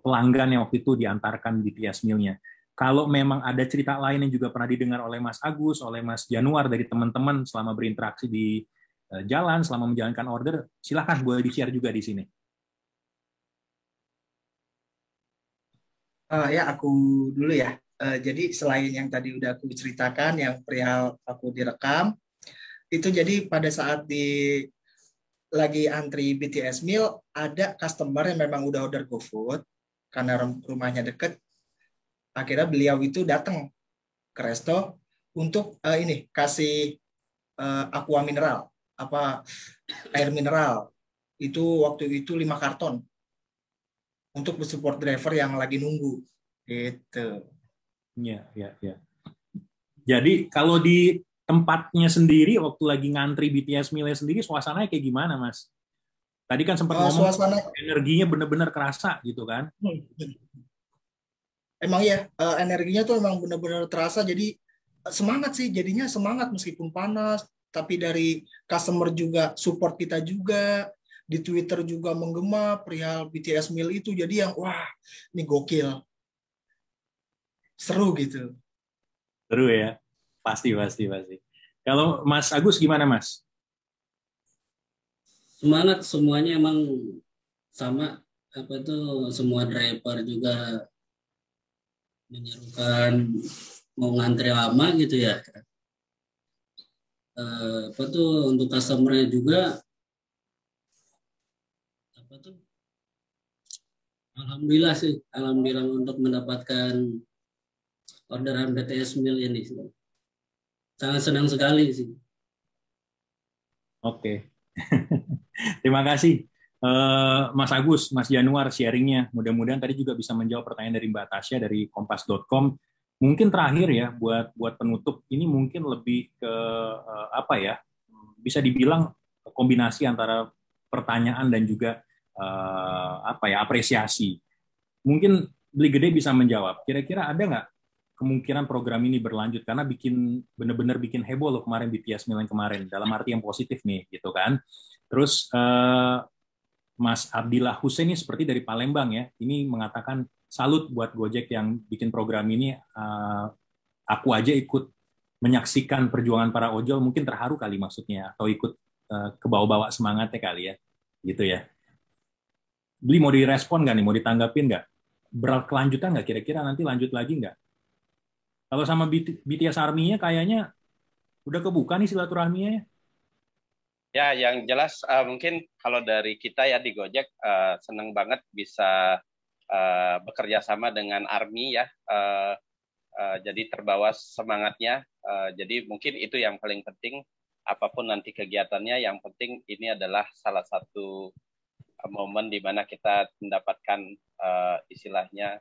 pelanggan yang waktu itu diantarkan BTS Meal-nya? Kalau memang ada cerita lain yang juga pernah didengar oleh Mas Agus, oleh Mas Januar dari teman-teman selama berinteraksi di jalan, selama menjalankan order, silakan boleh di-share juga di sini. Ya, aku dulu ya. Jadi selain yang tadi udah aku ceritakan, yang perihal aku direkam, itu jadi pada saat lagi antri BTS Meal, ada customer yang memang udah order GoFood, karena rumahnya deket, akhirnya beliau itu datang ke resto untuk kasih aqua mineral, air mineral, itu waktu itu 5 karton, untuk support driver yang lagi nunggu, gitu. Ya. Jadi kalau di tempatnya sendiri waktu lagi ngantri BTS Meal sendiri suasananya kayak gimana, Mas? Tadi kan sempat ngomong energinya benar-benar kerasa gitu kan? Emang ya, energinya tuh emang benar-benar terasa, jadi semangat sih, jadinya semangat meskipun panas, tapi dari customer juga support kita juga, di Twitter juga menggema perihal BTS Meal itu, jadi yang wah, ini gokil. Seru gitu. Seru ya? Pasti. Kalau Mas Agus gimana, Mas? Semangat, semuanya emang sama. Semua driver juga menyerukan mau ngantri lama gitu ya. Untuk customer-nya juga alhamdulillah untuk mendapatkan orderan BTS Meal ini. Sangat senang sekali sih. Oke. Terima kasih Mas Agus, Mas Januar sharingnya. Mudah-mudahan tadi juga bisa menjawab pertanyaan dari Mbak Tasya dari kompas.com. Mungkin terakhir ya buat penutup, ini mungkin lebih ke bisa dibilang kombinasi antara pertanyaan dan juga apresiasi. Mungkin Beli Gede bisa menjawab. Kira-kira ada nggak kemungkinan program ini berlanjut, karena benar-benar bikin heboh loh kemarin BTS Meal yang kemarin, dalam arti yang positif nih gitu kan. Terus Mas Abdillah Hussein ini seperti dari Palembang ya, ini mengatakan salut buat Gojek yang bikin program ini. Aku aja ikut menyaksikan perjuangan para ojol, mungkin terharu kali maksudnya, atau ikut ke bawah-bawah semangatnya kali ya, gitu ya. Beli mau direspon nggak nih, mau ditanggapin nggak? Berkelanjutan nggak kira-kira, nanti lanjut lagi nggak? Kalau sama BTS Army-nya kayaknya udah kebuka nih silaturahminya. Ya, yang jelas mungkin kalau dari kita ya di Gojek senang banget bisa bekerja sama dengan Army ya. Jadi terbawa semangatnya. Jadi mungkin itu yang paling penting. Apapun nanti kegiatannya, yang penting ini adalah salah satu momen di mana kita mendapatkan istilahnya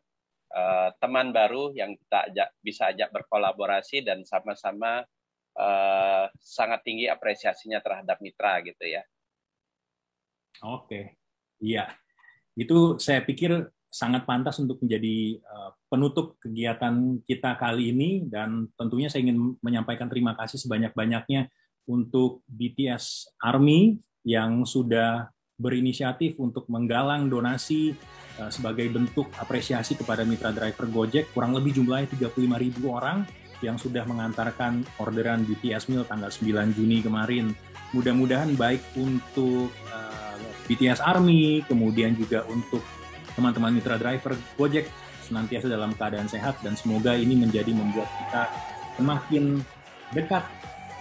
teman baru yang kita bisa ajak berkolaborasi dan sama-sama sangat tinggi apresiasinya terhadap mitra gitu ya. Oke, iya. Itu saya pikir sangat pantas untuk menjadi penutup kegiatan kita kali ini, dan tentunya saya ingin menyampaikan terima kasih sebanyak-banyaknya untuk BTS Army yang sudah berinisiatif untuk menggalang donasi sebagai bentuk apresiasi kepada mitra driver Gojek. Kurang lebih jumlahnya 35.000 orang yang sudah mengantarkan orderan BTS Meal tanggal 9 Juni kemarin. Mudah-mudahan baik untuk BTS Army, kemudian juga untuk teman-teman mitra driver Gojek senantiasa dalam keadaan sehat, dan semoga ini membuat kita semakin dekat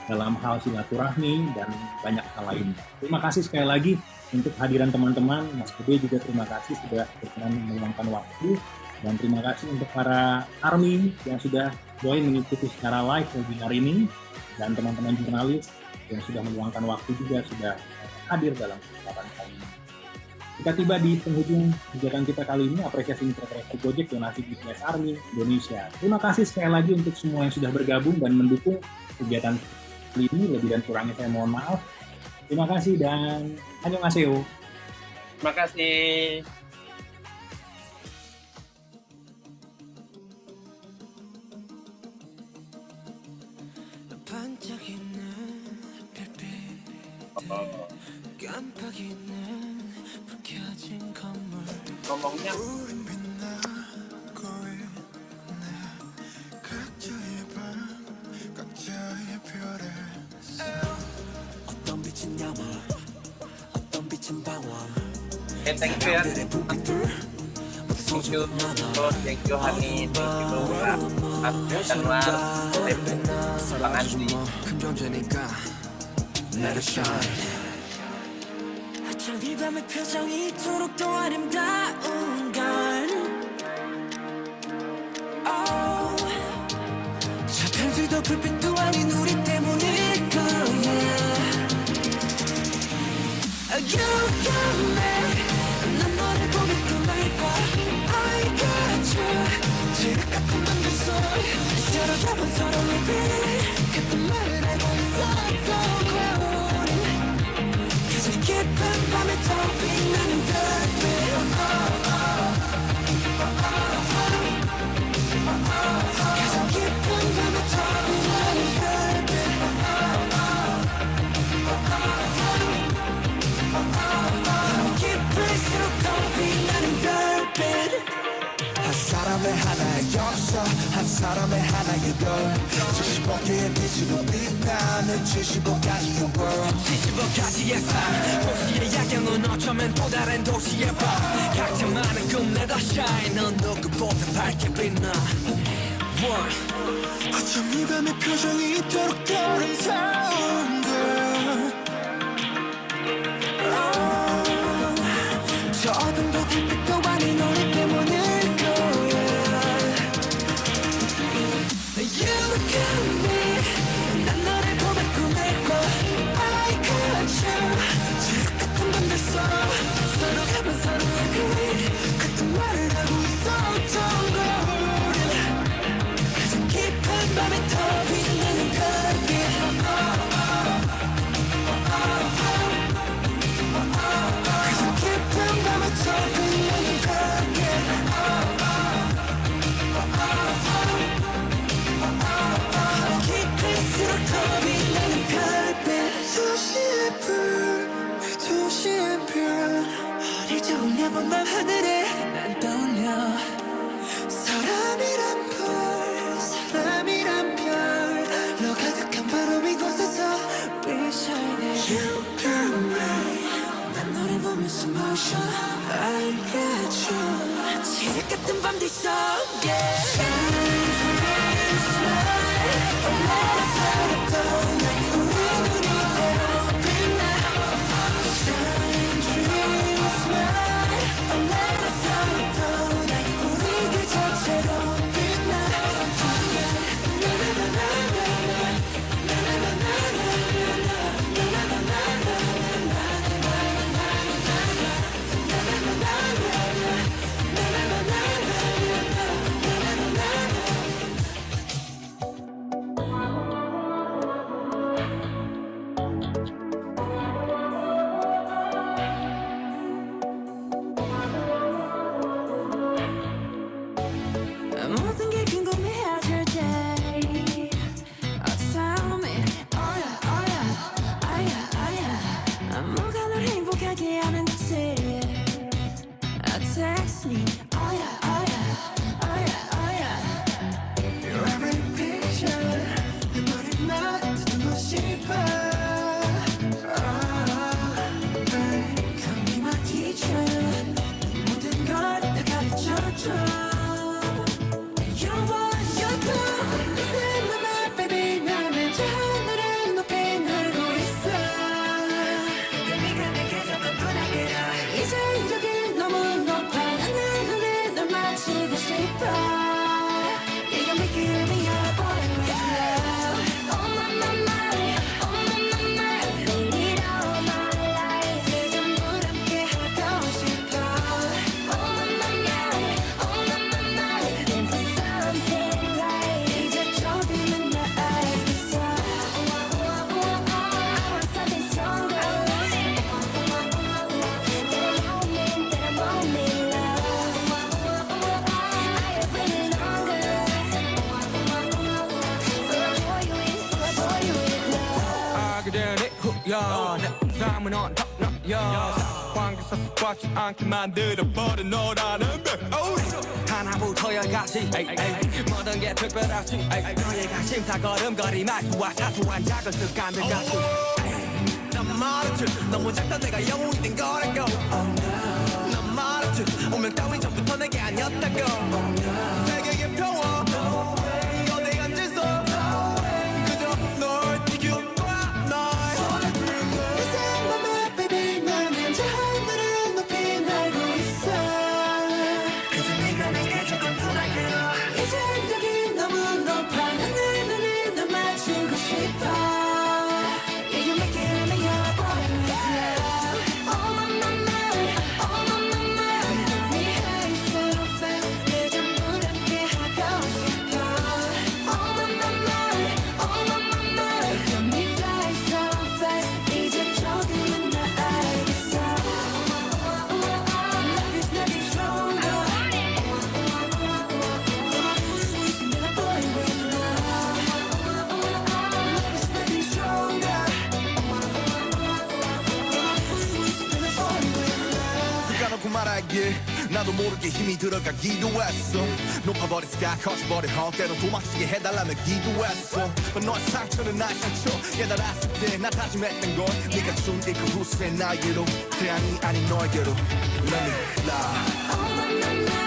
dalam hal silaturahmi dan banyak hal lain. Terima kasih sekali lagi untuk hadiran teman-teman. Mas Budi juga terima kasih sudah berkenan meluangkan waktu, dan terima kasih untuk para Army yang sudah join mengikuti secara live webinar ini, dan teman-teman jurnalis yang sudah meluangkan waktu juga sudah hadir dalam kesempatan kali ini. Kita tiba di penghujung kegiatan kita kali ini, apresiasi Mitra Driver Gojek donasi BTS Army Indonesia. Terima kasih sekali lagi untuk semua yang sudah bergabung dan mendukung kegiatan kali ini. Lebih dan kurangnya saya mohon maaf. Terima kasih dan annyeonghaseyo. Terima kasih. 반짝이는 별빛 깜빡이는 불 켜진 건물 ngomongnya 우린 빛나고 있네 각자의 방 각자의 별에 어떤 빛은 야망 어떤 빛은 방황 thank you ya. Thank you Hani, thank you Anwar, Bang Andi. 어쩜 이 밤의 표정이 이토록 또 아름다운 건 저 별들도 불빛도 아닌 우리 때문일 거야 You got me 난 너를 보며 꿈을 꿔 I got you 지각 같은 맘들 소리 서로 잡은 서로의 빛 같은 말을 알고 있었던 우린 가장 깊은 밤에 더 빛나는 별빛 가장 깊은 밤에 더 빛나는 별빛 밤이 깊을수록 더 빛나는 별빛 한 사람의 하나의 역사 한 사람의 하나의 별 75개의 빛으로 빛나는 75가지의 world 75가지의 삶 도시의 야경은 어쩌면 또 다른 도시의 밤 각자 많은 꿈 let us shine 넌 누구보다 밝게 빛나 어쩜 이 밤의 표정이 이토록 더 아름다운데 저 어둠도 불빛도 아닌 우리 때문일 거야 You got me 난 너를 보며 꿈을 꿔 I got you 지옥 같은 밤들 서로 가면 서로의 빛 같은 말을 하고 있었던 걸 가장 깊은 밤에 더 빛나는 별빛 가장 깊은 밤에 더 빛나는 별빛 깊을수록 더 빛나는 별빛 도시의 불 도시의 별 어릴 적 울려본 밤 하늘에 난 떠올려 사람이란 별 사람이란 별로 가득한 바로 이곳에서 We shine You got me 난 너를 보면서 motion I got you 지옥 같은 밤들 속에 Shine shine smile 얼마나 살았던 날 우리 눈이 이대로 빛나 Shine shine smile 얼마나 살았던 날 우리 그 자체로 빛나 밤은 언덕너여 관계에서 꽉지 않게 만들어버린 너라는 배 하나부터 열까지 모든 게 특별하지 너의 관심사 걸음걸이 말투와 사소한 작은 습관들까지 난 말했지 너무 작다 내가 영웅이 된 거라고 난 말했지 운명 따윈 전부터 내게 아니었다고 세계의 평화 어디 앉아서 그저 널 지켜봐 널 이상 맘에 baby 날 먼저 하늘을 높이 날고 있어 그저 네가 내게 조금 불안해도 이제 여기 너무 높아 하늘 눈을 널 맞추고 싶어 말하길 나도 모르게 힘이 들어가기도 했어 높아버린 스카 커져버린 헛 때론 도망치게 해달라며 기도했어 너의 상처는 나의 상처 깨달았을 때 나 다짐했던 건 네가 준 그 후세 나에게로 태양이 아닌 너에게로 Let me fly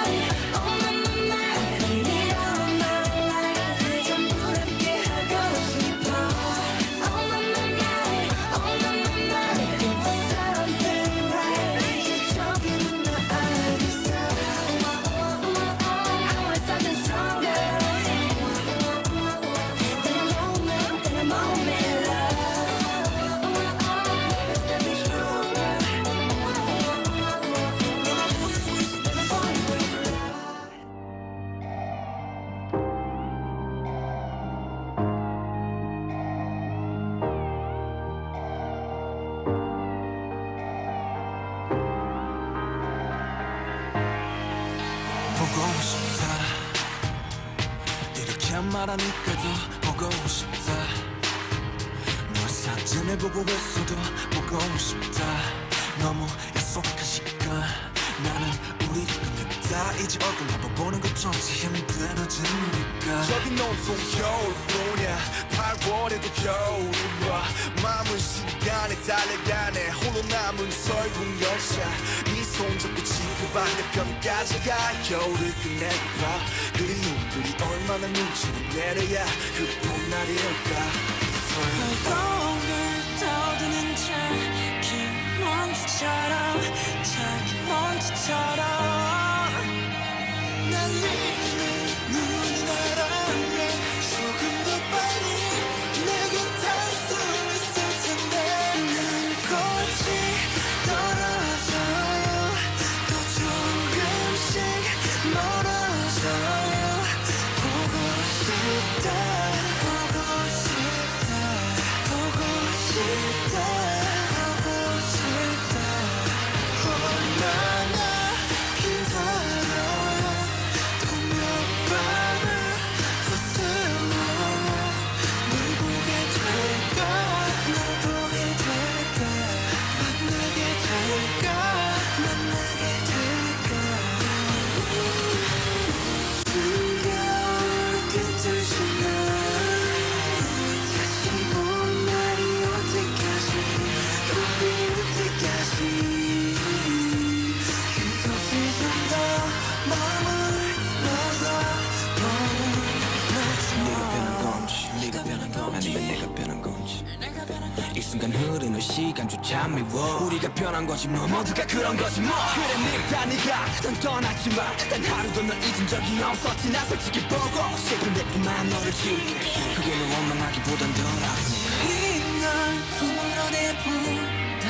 말하니까도 보고 싶다 널 사진을 보고 있어도 보고 싶다 너무 약속한 시간 나는 우리 끝냈다 이제 얼굴 한번 보는 것조차 힘들어지니까 저기 온통 겨울뿐이야 8월에도 겨울이 와 마음은 시간에 달려가네 홀로 남은 설국 열차 네 손잡고 지구 반대편까지 가 겨울을 끝내봐 그리움들이 얼마나 눈치를 내려야 그 봄날이 올까 거울을 떠드는 작은 먼지처럼 작은 먼지처럼 날리는 눈이 날아오면 조금 더 빨리 내게 닿을 수 있을 텐데 눈꽃이 떨어져요 또 조금씩 멀어져요 보고 싶다 보고 싶다 보고 싶다 보고 싶다 얼마나 기다려요 또 몇 밤을 더 세워요 널 보게 될까 널 보게 될까 만나게 될까 만나게 될까 숨겨온 끝을 지나 다시 본 날이 올 때까지 봄이 올 때까지 그곳에 좀 더 네가 변한 건지 네가 변한 건지 아니면 내가 변한 건지 이 순간 흐르는 시간조차 미워 우리가 변한 거지 뭐 모두가 그런 거지 뭐 그래 네가 넌 떠났지만 단 하루도 널 잊은 적이 없었지 나 솔직히 보고 싶은데 그만 너를 지울게 그게 널 원망하기보단 덜 아프니 이날 불어내보다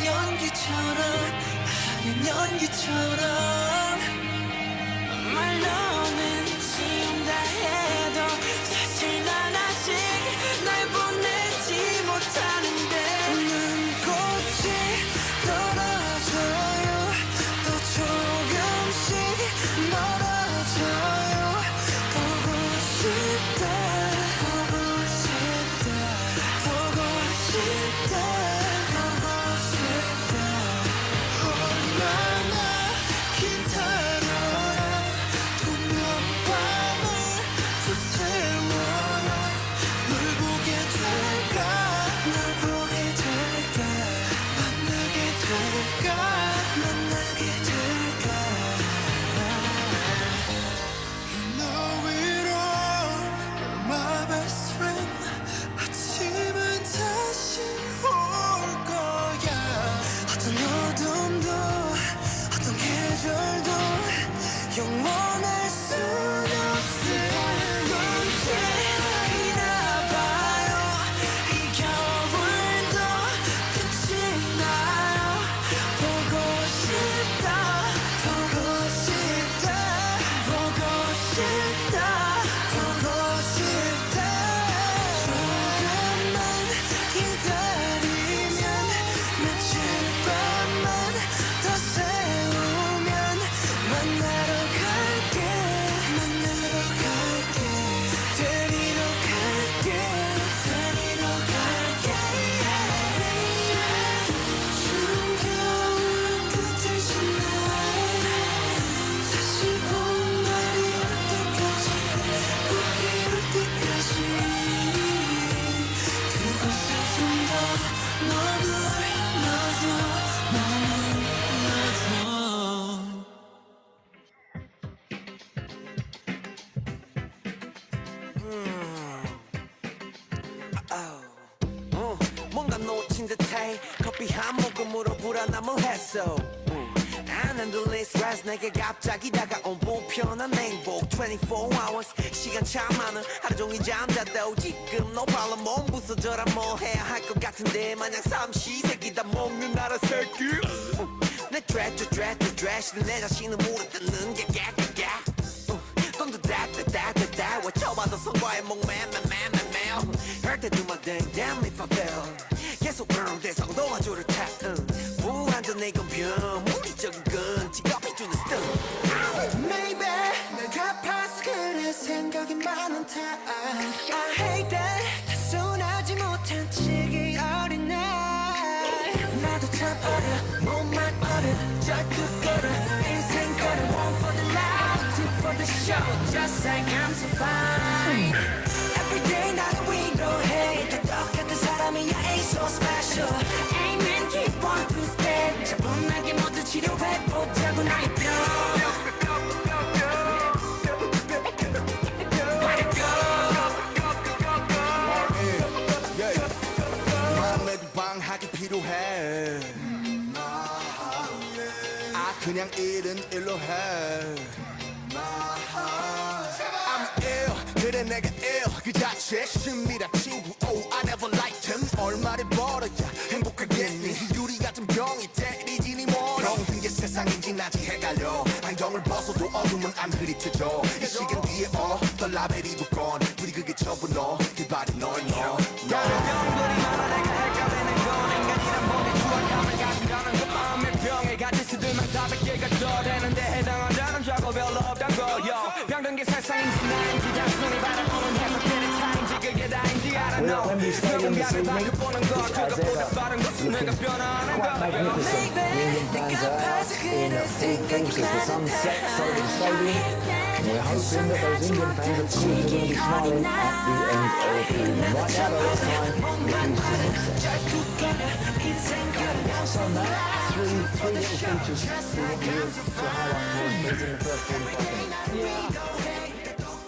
연기처럼 하얀 연기처럼 말로는 지운다 해도 사실 난 아직 날 보내지 못하는데 눈꽃이 떨어져요 또 조금씩 멀어져요 보고 싶다 보고 싶다 보고 싶다 보고 안목음으로 불안함을 했어 안 흔들린 스트레스 내게 갑자기 다가온 불편한 행복 24 hours 시간 참 많은 하루 종일 잠자도 지금 no problem 몸 부서져라 뭐 해야 할 것 같은데 마냥 삼시세끼 다 먹는 나라 새끼 내 드레시는 내 자신을 물어뜯는 게 깨끗깨 돈도 다다다다다 외쳐봐도 성과에 목매매매매매 할 때 do my thing damn if I fail 계속 대성 도와주를 타 불안전 내 건변 무리적인 건 직업이 주는 스턴 Maybe 내가 봐서 그래 생각이 많은 time I hate that 순하지 못한 치기 어린 날 나도 참 어려 몸만 어려 절뚝거려 인생 걸어 one for the life two for the show just like I'm so fine Every day 나를 위로해 다 똑같은 사람이야 ain't so special Amen keep on to step 차분하게 모두 치료해보자고 나의 병 방학이 필요해 그냥 일은 일로 해 I'm ill 그래 내가 ill 그 자체 심리란 친구 Oh I never liked him 얼마를 벌어야 행복하겠니 유리 같은 병이 때리지니 뭐 병든 게 세상인지 나지 헷갈려 안경을 벗어도 어둠은 안 흐릿해져 이 시간 뒤에 어떤 라벨이 붙건 우리 그게 전부 너 그 발이 너인 너 다른 병들이 많아 내가 헷갈리는 건 인간이란 몸이 추억감을 가진다는 것 마음의 병에 갇힌 수들만 400개가 더 되는데 해당한다는 좌고 별로 없단 거요 병든 게 세상인지 나인지 단순히 바라보는 해석되는 차인지 그게 다인지 알아 너 누군가를 바꿔보는 것 그것보다 빠른 것은 내가 변화하는 거 내가 봐서 그래 생각이 많은 We're hoping that those Indian fans are still going to be smiling at the end of the evening. Right now, though, it's time so Matt, three little features we want you to highlight for us, please, in the first 45 minutes.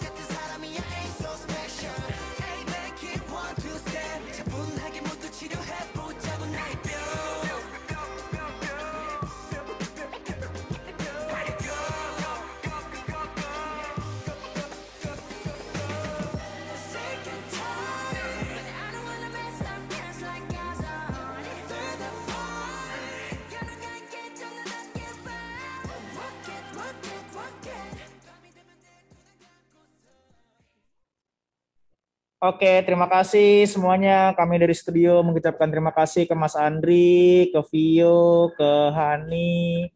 Oke, terima kasih semuanya. Kami dari studio mengucapkan terima kasih ke Mas Andri, ke Vio, ke Hani.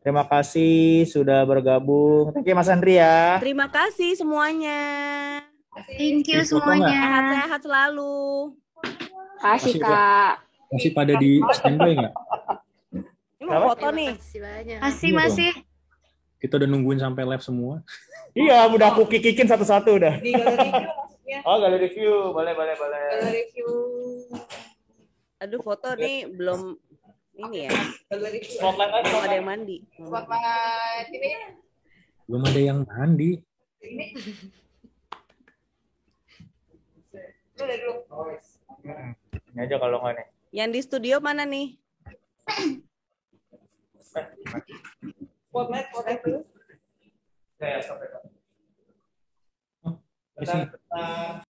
Terima kasih sudah bergabung. Thank you Mas Andri ya. Terima kasih semuanya. Thank you semuanya. Sehat-sehat selalu. Kasih Kak. Masih pada di standby nggak? Ini mau foto nih. Masih. Kita udah nungguin sampai live semua. Iya, udah aku kikikin satu-satu udah. Di galeri review maksudnya. Oh, galeri review. Boleh. Galeri review. Aduh, foto nih belum ini ya. Galeri review. Spotlight aja. Belum ada yang mandi. Spotlight ini. Belum ada yang mandi. Ini. Ini aja kalau nggak nih. Yang di studio mana nih? Spotlight dulu. Saya sampai. Di sini.